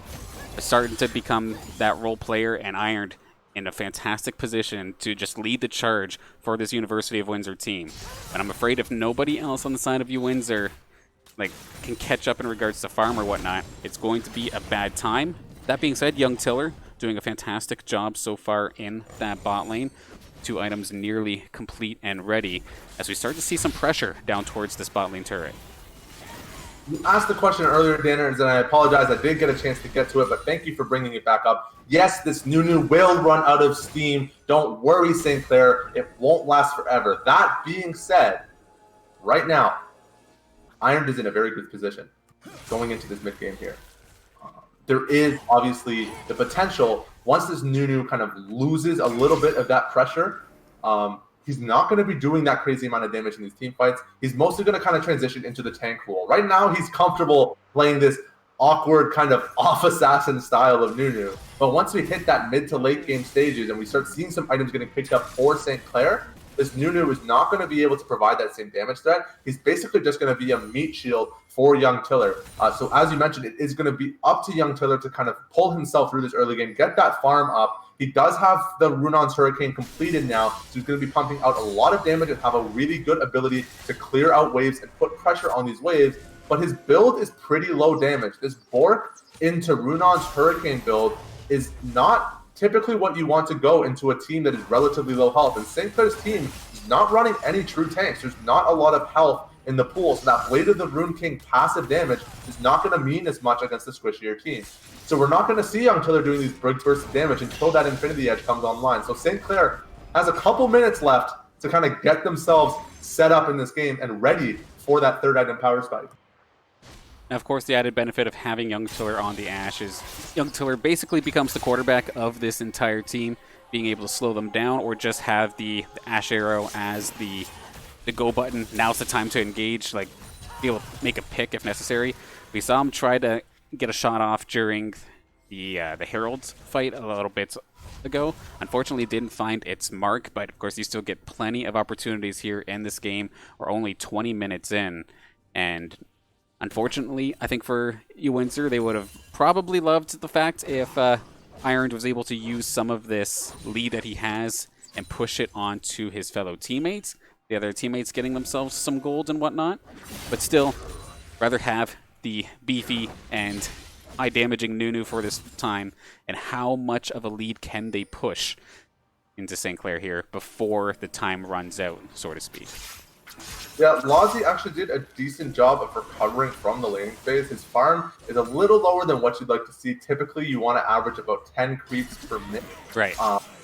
Starting to become that role player and Ironed in a fantastic position to just lead the charge for this University of Windsor team. And I'm afraid if nobody else on the side of Windsor can catch up in regards to farm or whatnot, it's going to be a bad time. That being said, Young Tiller doing a fantastic job so far in that bot lane. 2 items nearly complete and ready as we start to see some pressure down towards this bot lane turret. You asked the question earlier, Danners, and I apologize. I did get a chance to get to it, but thank you for bringing it back up. Yes, this Nunu will run out of steam. Don't worry, St. Clair. It won't last forever. That being said, right now, Ironed is in a very good position going into this mid game here. There is obviously the potential, once this Nunu kind of loses a little bit of that pressure, he's not going to be doing that crazy amount of damage in these team fights. He's mostly going to kind of transition into the tank role. Right now, he's comfortable playing this awkward kind of off-assassin style of Nunu. But once we hit that mid to late game stages and we start seeing some items getting picked up for St. Clair, this Nunu is not going to be able to provide that same damage threat. He's basically just going to be a meat shield for Young Tiller. So as you mentioned, it is going to be up to Young Tiller to kind of pull himself through this early game, get that farm up. He does have the Runon's Hurricane completed now, so he's going to be pumping out a lot of damage and have a really good ability to clear out waves and put pressure on these waves. But his build is pretty low damage. This Bork into Runon's Hurricane build is not typically what you want to go into a team that is relatively low health. And St. Clair's team is not running any true tanks. There's not a lot of health in the pool, so that Blade of the Rune King passive damage is not going to mean as much against the squishier team. So we're not going to see Young Tiller doing these big bursts of damage until that Infinity Edge comes online. So St. Clair has a couple minutes left to kind of get themselves set up in this game and ready for that third item power spike. And of course, the added benefit of having Young Tiller on the Ashe is Young Tiller basically becomes the quarterback of this entire team, being able to slow them down or just have the Ashe arrow as the go button. Now's the time to engage, like be able to make a pick if necessary. We saw him try to get a shot off during the Herald's fight a little bit ago. Unfortunately, didn't find its mark, but of course you still get plenty of opportunities here in this game. We're only 20 minutes in, and unfortunately, I think for you, Windsor, they would have probably loved the fact if Iron was able to use some of this lead that he has and push it onto his fellow teammates. The other teammates getting themselves some gold and whatnot, but still, rather have the beefy and high-damaging Nunu for this time, and how much of a lead can they push into St. Clair here before the time runs out, so to speak. Yeah, Lazi actually did a decent job of recovering from the laning phase. His farm is a little lower than what you'd like to see. Typically, you want to average about 10 creeps per minute. Right.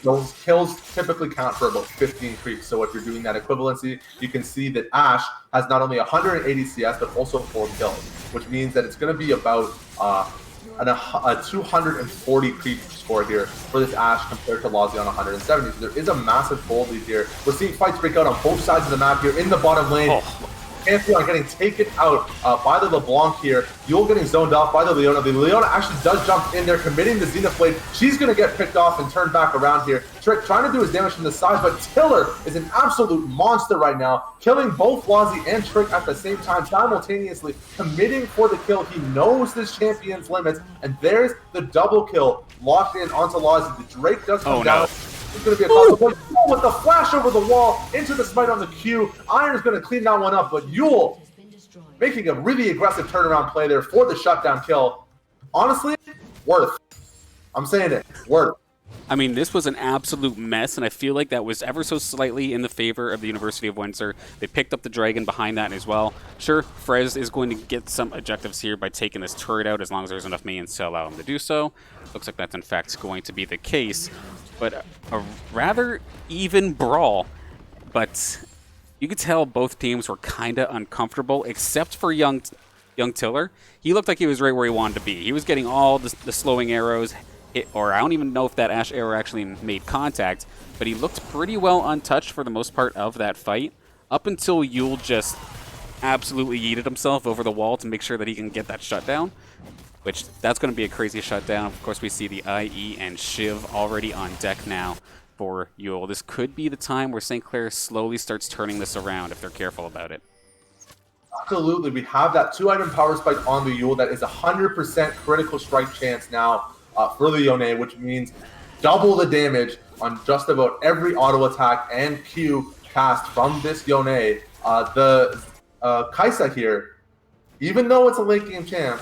Those kills typically count for about 15 creeps. So if you're doing that equivalency, you can see that Ashe has not only 180 CS, but also 4 kills, which means that it's going to be about a 240 creep score here for this Ashe compared to Lazi on 170. So there is a massive gold lead here. We're seeing fights break out on both sides of the map here in the bottom lane. Pantheon getting taken out by the LeBlanc here. Yule getting zoned off by the Leona. The Leona actually does jump in there, committing the Zenith Blade. She's going to get picked off and turned back around here. Trick trying to do his damage from the side, but Tiller is an absolute monster right now, killing both Lazi and Trick at the same time, simultaneously committing for the kill. He knows this champion's limits, and there's the double kill locked in onto Lazi. The Drake does come down. It's going to be a call with the flash over the wall into the smite on the Q. Iron's going to clean that one up, but Yule making a really aggressive turnaround play there for the shutdown kill. Honestly, worth. I'm saying it, worth. I mean, this was an absolute mess, and I feel like that was ever so slightly in the favor of the University of Windsor. They picked up the Dragon behind that as well. Sure, Frez is going to get some objectives here by taking this turret out as long as there's enough minions to allow him to do so. Looks like that's in fact going to be the case. But a rather even brawl. But you could tell both teams were kind of uncomfortable, except for Young Tiller. He looked like he was right where he wanted to be. He was getting all the slowing arrows, or I don't even know if that Ashe arrow actually made contact, but he looked pretty well untouched for the most part of that fight, up until Yule just absolutely yeeted himself over the wall to make sure that he can get that shutdown, which that's going to be a crazy shutdown. Of course, we see the IE and Shiv already on deck now for Yule. This could be the time where St. Clair slowly starts turning this around if they're careful about it. Absolutely. We have that 2-item power spike on the Yule that is 100% critical strike chance now for the Yone, which means double the damage on just about every auto attack and Q cast from this Yone. The Kaisa here, even though it's a late game champ,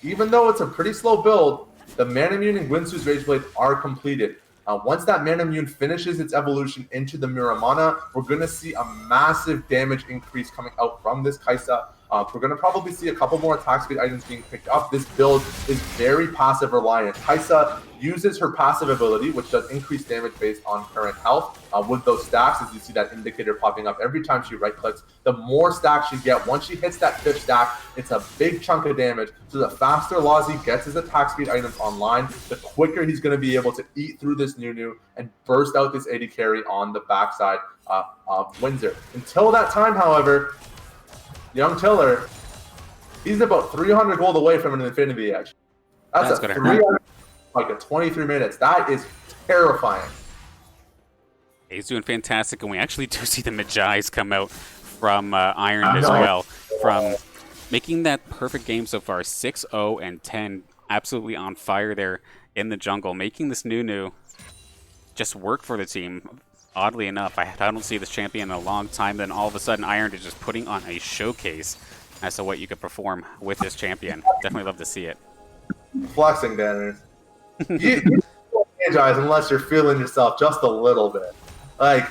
even though it's a pretty slow build, the Manamune and Gwynsu's Rage Blade are completed. Once that Manamune finishes its evolution into the Miramana, we're going to see a massive damage increase coming out from this Kaisa. We're going to probably see a couple more attack speed items being picked up. This build is very passive reliant. Kaisa uses her passive ability, which does increase damage based on current health. With those stacks, as you see that indicator popping up every time she right-clicks, the more stacks she gets. Once she hits that 5th stack, it's a big chunk of damage. So the faster Lazi gets his attack speed items online, the quicker he's going to be able to eat through this Nunu and burst out this AD carry on the backside of Windsor. Until that time, however, Young Tiller, he's about 300 gold away from an Infinity Edge. That's a 300, like a 23 minutes. That is terrifying. He's doing fantastic, and we actually do see the Magi's come out from Iron as well. From making that perfect game so far, 6-0 and 10, absolutely on fire there in the jungle, making this Nunu just work for the team. Oddly enough, I don't see this champion in a long time. Then all of a sudden, Iron is just putting on a showcase as to what you could perform with this champion. Definitely love to see it. Flexing, Danners. You don't energize unless you're feeling yourself just a little bit. Like,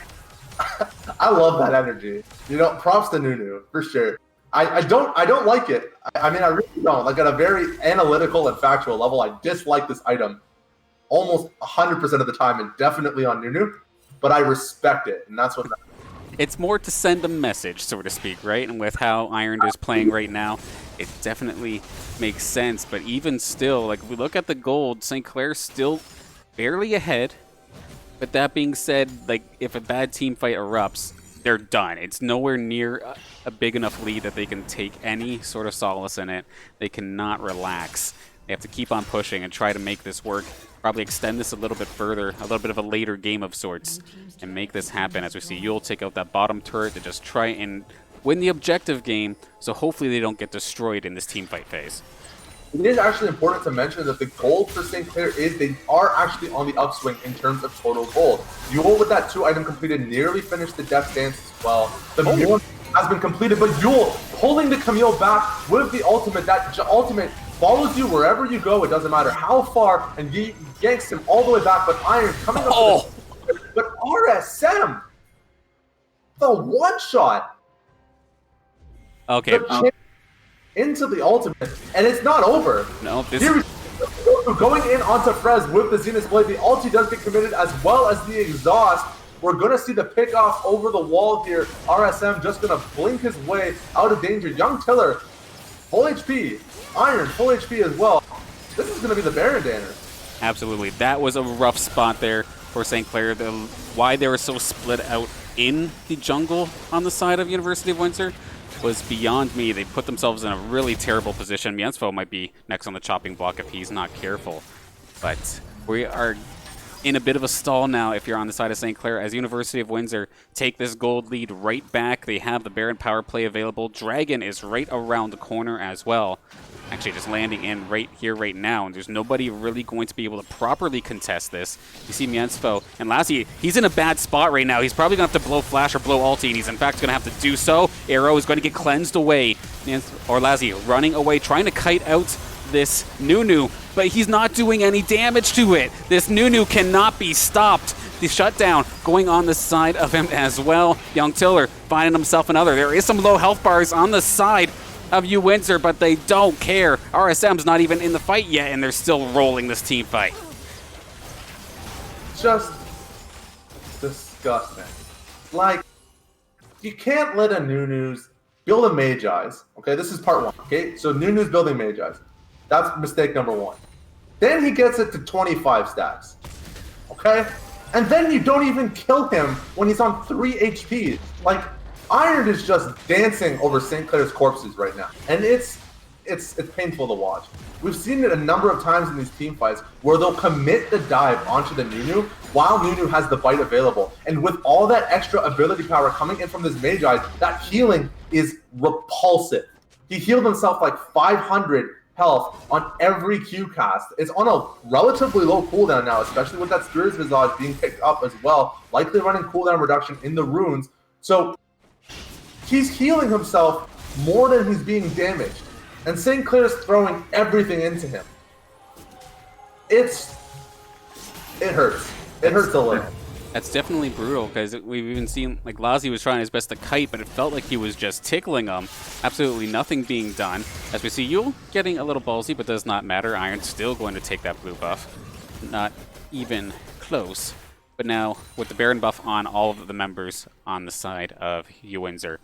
I love that energy. You know, props to Nunu for sure. I don't like it. I mean, I really don't. Like at a very analytical and factual level, I dislike this item almost 100% of the time, and definitely on Nunu. But I respect it, and that's what matters. It's more to send a message, so to speak, right? And with how Iron is playing right now, it definitely makes sense. But even still, like if we look at the gold, St. Clair's still barely ahead. But that being said, like if a bad team fight erupts, they're done. It's nowhere near a big enough lead that they can take any sort of solace in it. They cannot relax. They have to keep on pushing and try to make this work. Probably extend this a little bit further, a little bit of a later game of sorts, and make this happen as we see Yule take out that bottom turret to just try and win the objective game, so hopefully they don't get destroyed in this team fight phase. It is actually important to mention that the gold for St. Clair is they are actually on the upswing in terms of total gold. Yule with that 2-item completed nearly finished the Death Dance as well. The Mule has been completed, but Yule pulling the Camille back with the ultimate. That ultimate follows you wherever you go. It doesn't matter how far, and he yanks him all the way back. But Iron coming up but RSM, the one shot. Okay. Into the ultimate, and it's not over. No, this going in onto Frez with the Zenith Blade. The ulti does get committed as well as the exhaust. We're going to see the pick off over the wall here. RSM just going to blink his way out of danger. Young Tiller, full HP. Iron, full HP as well. This is going to be the Baron Danner. Absolutely. That was a rough spot there for St. Clair. Why they were so split out in the jungle on the side of University of Windsor was beyond me. They put themselves in a really terrible position. Miensfo might be next on the chopping block if he's not careful. But we are in a bit of a stall now if you're on the side of St. Clair as University of Windsor take this gold lead right back. They have the Baron power play available. Dragon is right around the corner as well. Actually just landing in right here, right now, and there's nobody really going to be able to properly contest this. You see Miensfo, and Lassie, he's in a bad spot right now. He's probably going to have to blow Flash or blow ulti, and he's in fact going to have to do so. Arrow is going to get cleansed away. Or Lassie running away, trying to kite out this Nunu, but he's not doing any damage to it. This Nunu cannot be stopped. The shutdown going on the side of him as well. Young Tiller finding himself another. There is some low health bars on the side of U Windsor, but they don't care. RSM's not even in the fight yet, and they're still rolling this team fight. Just disgusting. Like, you can't let a Nunu's build a Magi's. Okay, this is part one. Okay, so Nunu's building Magi's. That's mistake number one. Then he gets it to 25 stacks. Okay? And then you don't even kill him when he's on 3 HP. Like, Iron is just dancing over St. Clair's corpses right now. And it's painful to watch. We've seen it a number of times in these team fights where they'll commit the dive onto the Nunu while Nunu has the bite available. And with all that extra ability power coming in from this Magi, that healing is repulsive. He healed himself like 500 health on every Q cast. It's on a relatively low cooldown now, especially with that Spirit's Visage being picked up as well, likely running cooldown reduction in the runes. So he's healing himself more than he's being damaged. And St. Clair's throwing everything into him. It hurts. It hurts a little. That's definitely brutal, because we've even seen, like, Lassie was trying his best to kite, but it felt like he was just tickling him. Absolutely nothing being done. As we see Yule getting a little ballsy, but does not matter. Iron's still going to take that blue buff. Not even close. But now, with the Baron buff on all of the members on the side of U Windsor,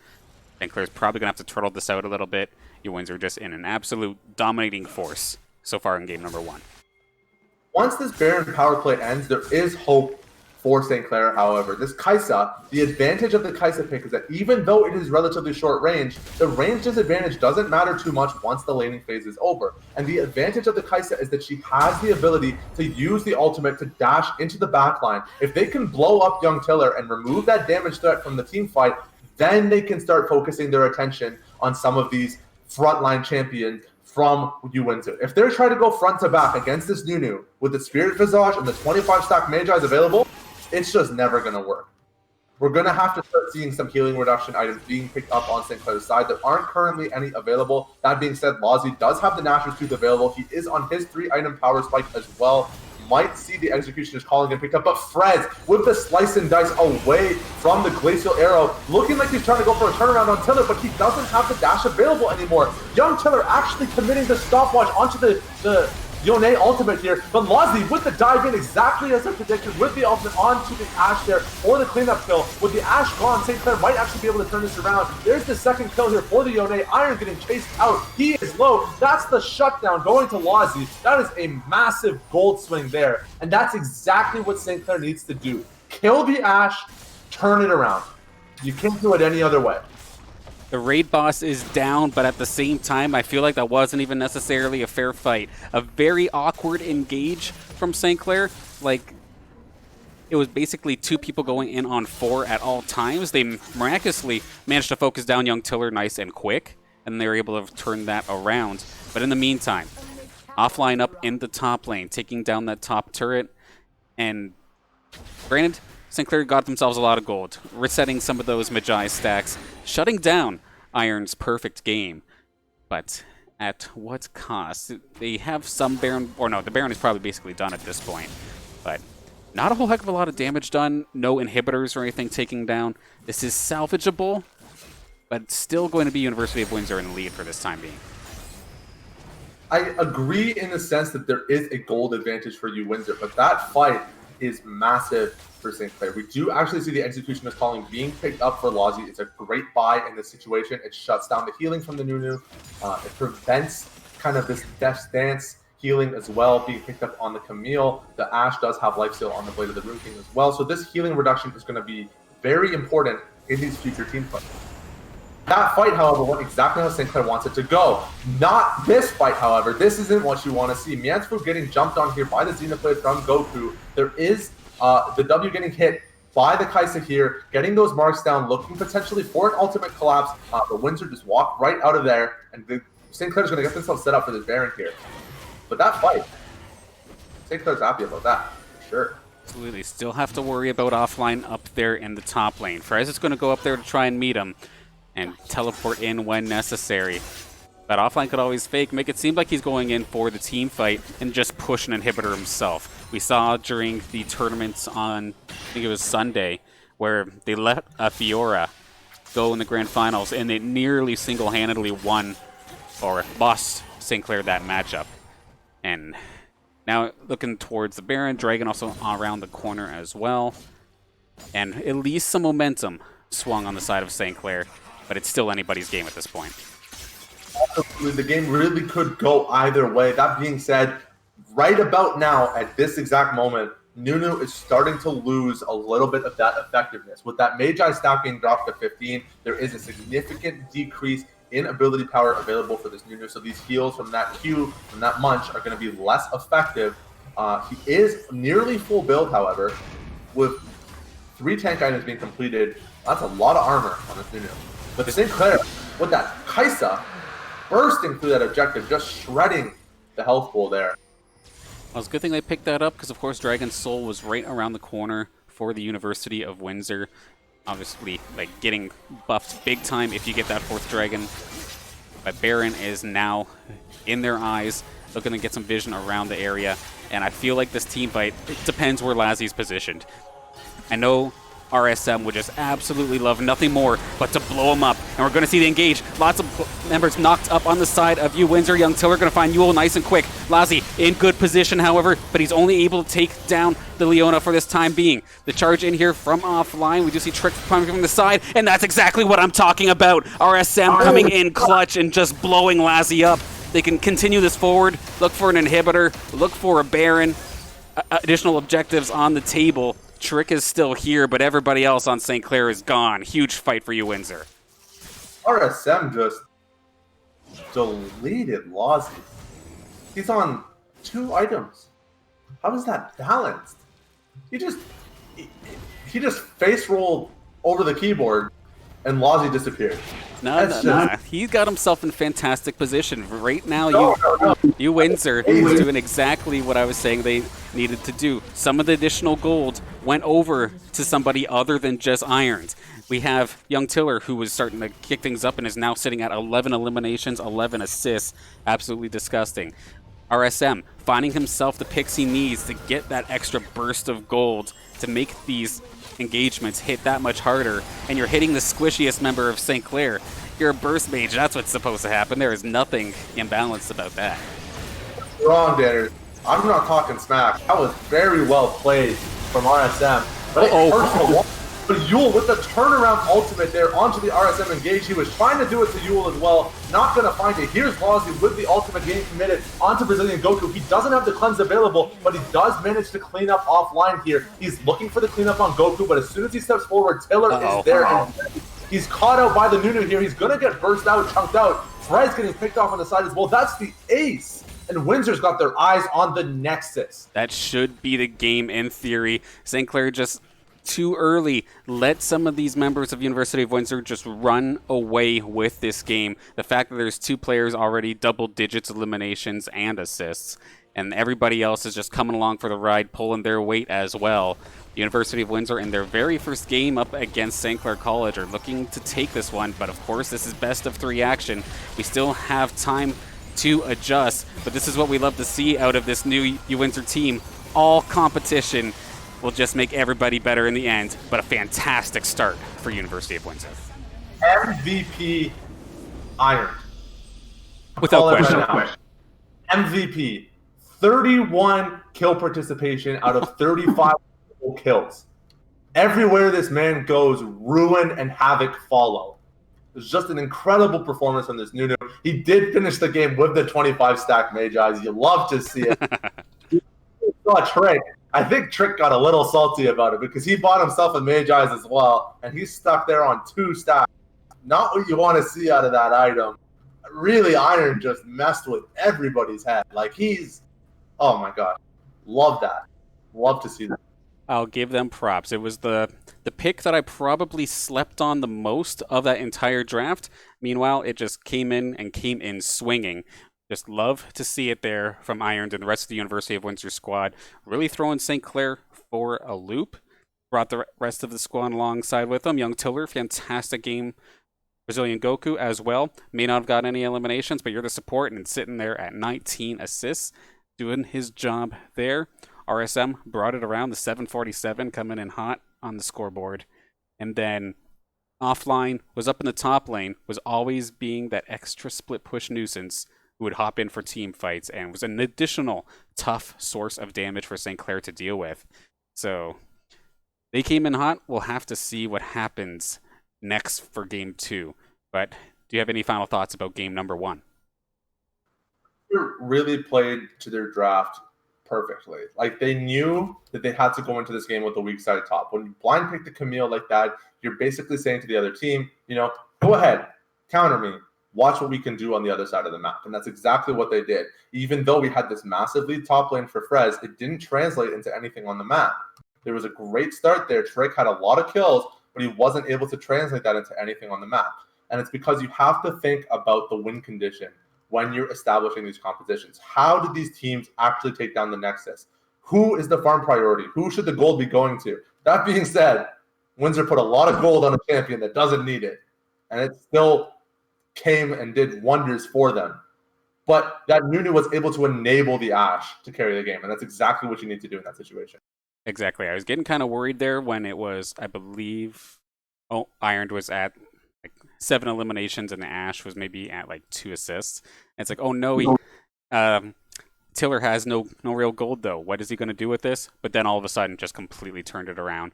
St. Clair's probably going to have to turtle this out a little bit. U Windsor just in an absolute dominating force so far in game number 1. Once this Baron power play ends, there is hope for St. Clair, however. This Kaisa, the advantage of the Kaisa pick is that even though it is relatively short range, the range disadvantage doesn't matter too much once the laning phase is over. And the advantage of the Kaisa is that she has the ability to use the ultimate to dash into the backline. If they can blow up Young Tiller and remove that damage threat from the team fight, then they can start focusing their attention on some of these frontline champions from U Windsor. If they're trying to go front to back against this Nunu with the Spirit Visage and the 25 stack Magi's available, it's just never going to work. We're going to have to start seeing some healing reduction items being picked up on St. Clair's side. There aren't currently any available. That being said, Lazi does have the Nashor's Tooth available. He is on his 3-item power spike as well. might see the Executioner's calling and picked up, but Frez with the slice and dice away from the Glacial Arrow, looking like he's trying to go for a turnaround on Tiller, but he doesn't have the dash available anymore. Young Tiller actually committing the stopwatch onto the Yone ultimate here, but Lazi with the dive in exactly as I predicted with the ultimate onto the Ashe there for the cleanup kill. With the Ashe gone, St. Clair might actually be able to turn this around. There's the second kill here for the Yone. Iron getting chased out. He is low. That's the shutdown going to Lazi. That is a massive gold swing there, and that's exactly what St. Clair needs to do. Kill the Ashe, turn it around. You can't do it any other way. The raid boss is down, but at the same time, I feel like that wasn't even necessarily a fair fight. A very awkward engage from St. Clair. Like, it was basically 2 people going in on 4 at all times. They miraculously managed to focus down Young Tiller nice and quick, and they were able to turn that around. But in the meantime, offline up in the top lane, taking down that top turret, and granted, St. Clair got themselves a lot of gold, resetting some of those Magi stacks, shutting down Iron's perfect game. But at what cost? They have some Baron, or no, the Baron is probably basically done at this point. But not a whole heck of a lot of damage done, no inhibitors or anything taken down. This is salvageable, but still going to be University of Windsor in the lead for this time being. I agree in the sense that there is a gold advantage for you, Windsor, but that fight is massive for St. Clair. We do actually see the Executioner's calling being picked up for Lazi. It's a great buy in this situation. It shuts down the healing from the Nunu. It prevents kind of this Death's Dance healing as well being picked up on the Camille. The Ashe does have lifesteal on the Blade of the Rune King as well. So this healing reduction is going to be very important in these future team fights. That fight, however, went exactly how St. Clair wants it to go. Not this fight, however. This isn't what you want to see. Miansfu getting jumped on here by the Xenoblade from Goku. There is the W getting hit by the Kaisa here, getting those marks down, looking potentially for an ultimate collapse. But Windsor just walked right out of there, and St. Clair's going to get themselves set up for this Baron here. But that fight, St. Clair's happy about that, for sure. Absolutely. Still have to worry about offline up there in the top lane. Frez is going to go up there to try and meet him and teleport in when necessary. But offline could always fake, make it seem like he's going in for the team fight and just push an inhibitor himself. We saw during the tournaments on, I think it was Sunday, where they let a Fiora go in the grand finals and they nearly single-handedly won or lost St. Clair that matchup. And now looking towards the Baron, Dragon also around the corner as well. And at least some momentum swung on the side of St. Clair, but it's still anybody's game at this point. The game really could go either way. That being said, right about now, at this exact moment, Nunu is starting to lose a little bit of that effectiveness. With that Magi stack being dropped to 15, there is a significant decrease in ability power available for this Nunu. So these heals from that Q, from that Munch, are going to be less effective. He is nearly full build, however, with 3 tank items being completed. That's a lot of armor on this Nunu. But St. Clair, with that Kaisa bursting through that objective, just shredding the health pool there. Well, it's a good thing they picked that up because, of course, Dragon's Soul was right around the corner for the University of Windsor. Obviously, like, getting buffed big time if you get that 4th Dragon. But Baron is now in their eyes, looking to get some vision around the area. And I feel like this team fight, it depends where Lazi's positioned. I know RSM would just absolutely love nothing more but to blow him up. And we're going to see the engage. Lots of members knocked up on the side of you, Windsor. Young Tiller going to find Yule nice and quick. Lazi in good position, however, but he's only able to take down the Leona for this time being. The charge in here from offline. We do see Trick coming from the side, and that's exactly what I'm talking about. RSM coming in clutch and just blowing Lazi up. They can continue this forward, look for an inhibitor, look for a Baron. Additional objectives on the table. Trick is still here, but everybody else on St. Clair is gone. Huge fight for you, Windsor. RSM just deleted Lazi. He's on 2 items. How is that balanced? He just face rolled over the keyboard and Lazi disappeared. No. He got himself in fantastic position. Right now, you Windsor is doing exactly what I was saying they needed to do. Some of the additional gold went over to somebody other than just Irons. We have Young Tiller, who was starting to kick things up and is now sitting at 11 eliminations, 11 assists. Absolutely disgusting. RSM finding himself the picks he needs to get that extra burst of gold to make these engagements hit that much harder, and you're hitting the squishiest member of St. Clair. You're a burst mage. That's what's supposed to happen. There is nothing imbalanced about that. Wrong, Danner. I'm not talking smack. That was very well played from RSM. But But Yule with the turnaround ultimate there onto the RSM engage. He was trying to do it to Yule as well. Not going to find it. Here's Lozzy with the ultimate game committed onto Brazilian Goku. He doesn't have the cleanse available, but he does manage to clean up offline here. He's looking for the cleanup on Goku, but as soon as he steps forward, Tiller is there. And he's caught out by the Nunu here. He's going to get burst out, chunked out. Fred's getting picked off on the side as well. That's the ace. And Windsor's got their eyes on the Nexus. That should be the game in theory. St. Clair just too early. Let some of these members of University of Windsor just run away with this game. The fact that there's 2 players already double digits eliminations and assists, and everybody else is just coming along for the ride, pulling their weight as well. The University of Windsor in their very first game up against St. Clair College are looking to take this one, but of course this is best of 3 action. We still have time to adjust, but this is what we love to see out of this new Windsor team. All competition will just make everybody better in the end, but a fantastic start for University of Windsor. MVP ironed. Without question. MVP, 31 kill participation out of 35 kills. Everywhere this man goes, ruin and havoc follow. It's just an incredible performance from this Nunu. He did finish the game with the 25 stack Mage Eyes. You love to see it. He saw Trick. I think Trick got a little salty about it because he bought himself a Mage Eyes as well, and he's stuck there on 2 stacks. Not what you want to see out of that item. Really, Iron just messed with everybody's head. Like, oh my god. Love that. Love to see that. I'll give them props. It was the pick that I probably slept on the most of that entire draft. Meanwhile, it just came in swinging. Just love to see it there from Iron and the rest of the University of Windsor squad. Really throwing St. Clair for a loop. Brought the rest of the squad alongside with them. Young Tiller, fantastic game. Brazilian Goku as well. May not have got any eliminations, but you're the support and sitting there at 19 assists. Doing his job there. RSM brought it around, the 747 coming in hot on the scoreboard. And then offline was up in the top lane, was always being that extra split push nuisance who would hop in for team fights and was an additional tough source of damage for St. Clair to deal with. So they came in hot. We'll have to see what happens next for game 2. But do you have any final thoughts about game number 1? They really played to their draft perfectly. Like, they knew that they had to go into this game with a weak side top. When you blind pick the Camille like that, you're basically saying to the other team, go ahead, counter me, watch what we can do on the other side of the map. And that's exactly what they did. Even though we had this massive lead top lane for Frez, it didn't translate into anything on the map. There was a great start there. Trick had a lot of kills, but he wasn't able to translate that into anything on the map. And it's because you have to think about the win condition when you're establishing these compositions. How did these teams actually take down the Nexus? Who is the farm priority? Who should the gold be going to? That being said, Windsor put a lot of gold on a champion that doesn't need it. And it still came and did wonders for them. But that Nunu was able to enable the Ashe to carry the game. And that's exactly what you need to do in that situation. Exactly. I was getting kind of worried there when it was, I believe, Iron was at 7 eliminations and the Ashe was maybe at 2 assists. And it's like, oh no, Tiller has no real gold though. What is he going to do with this? But then all of a sudden just completely turned it around.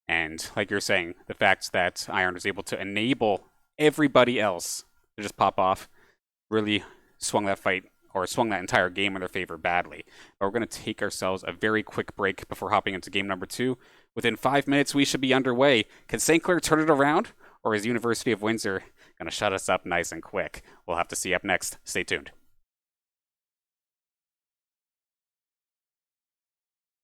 And like you're saying, the fact that Iron was able to enable everybody else to just pop off really swung that fight or swung that entire game in their favor badly. But we're going to take ourselves a very quick break before hopping into game number 2. Within 5 minutes, we should be underway. Can St. Clair turn it around? Or is University of Windsor going to shut us up nice and quick? We'll have to see up next. Stay tuned.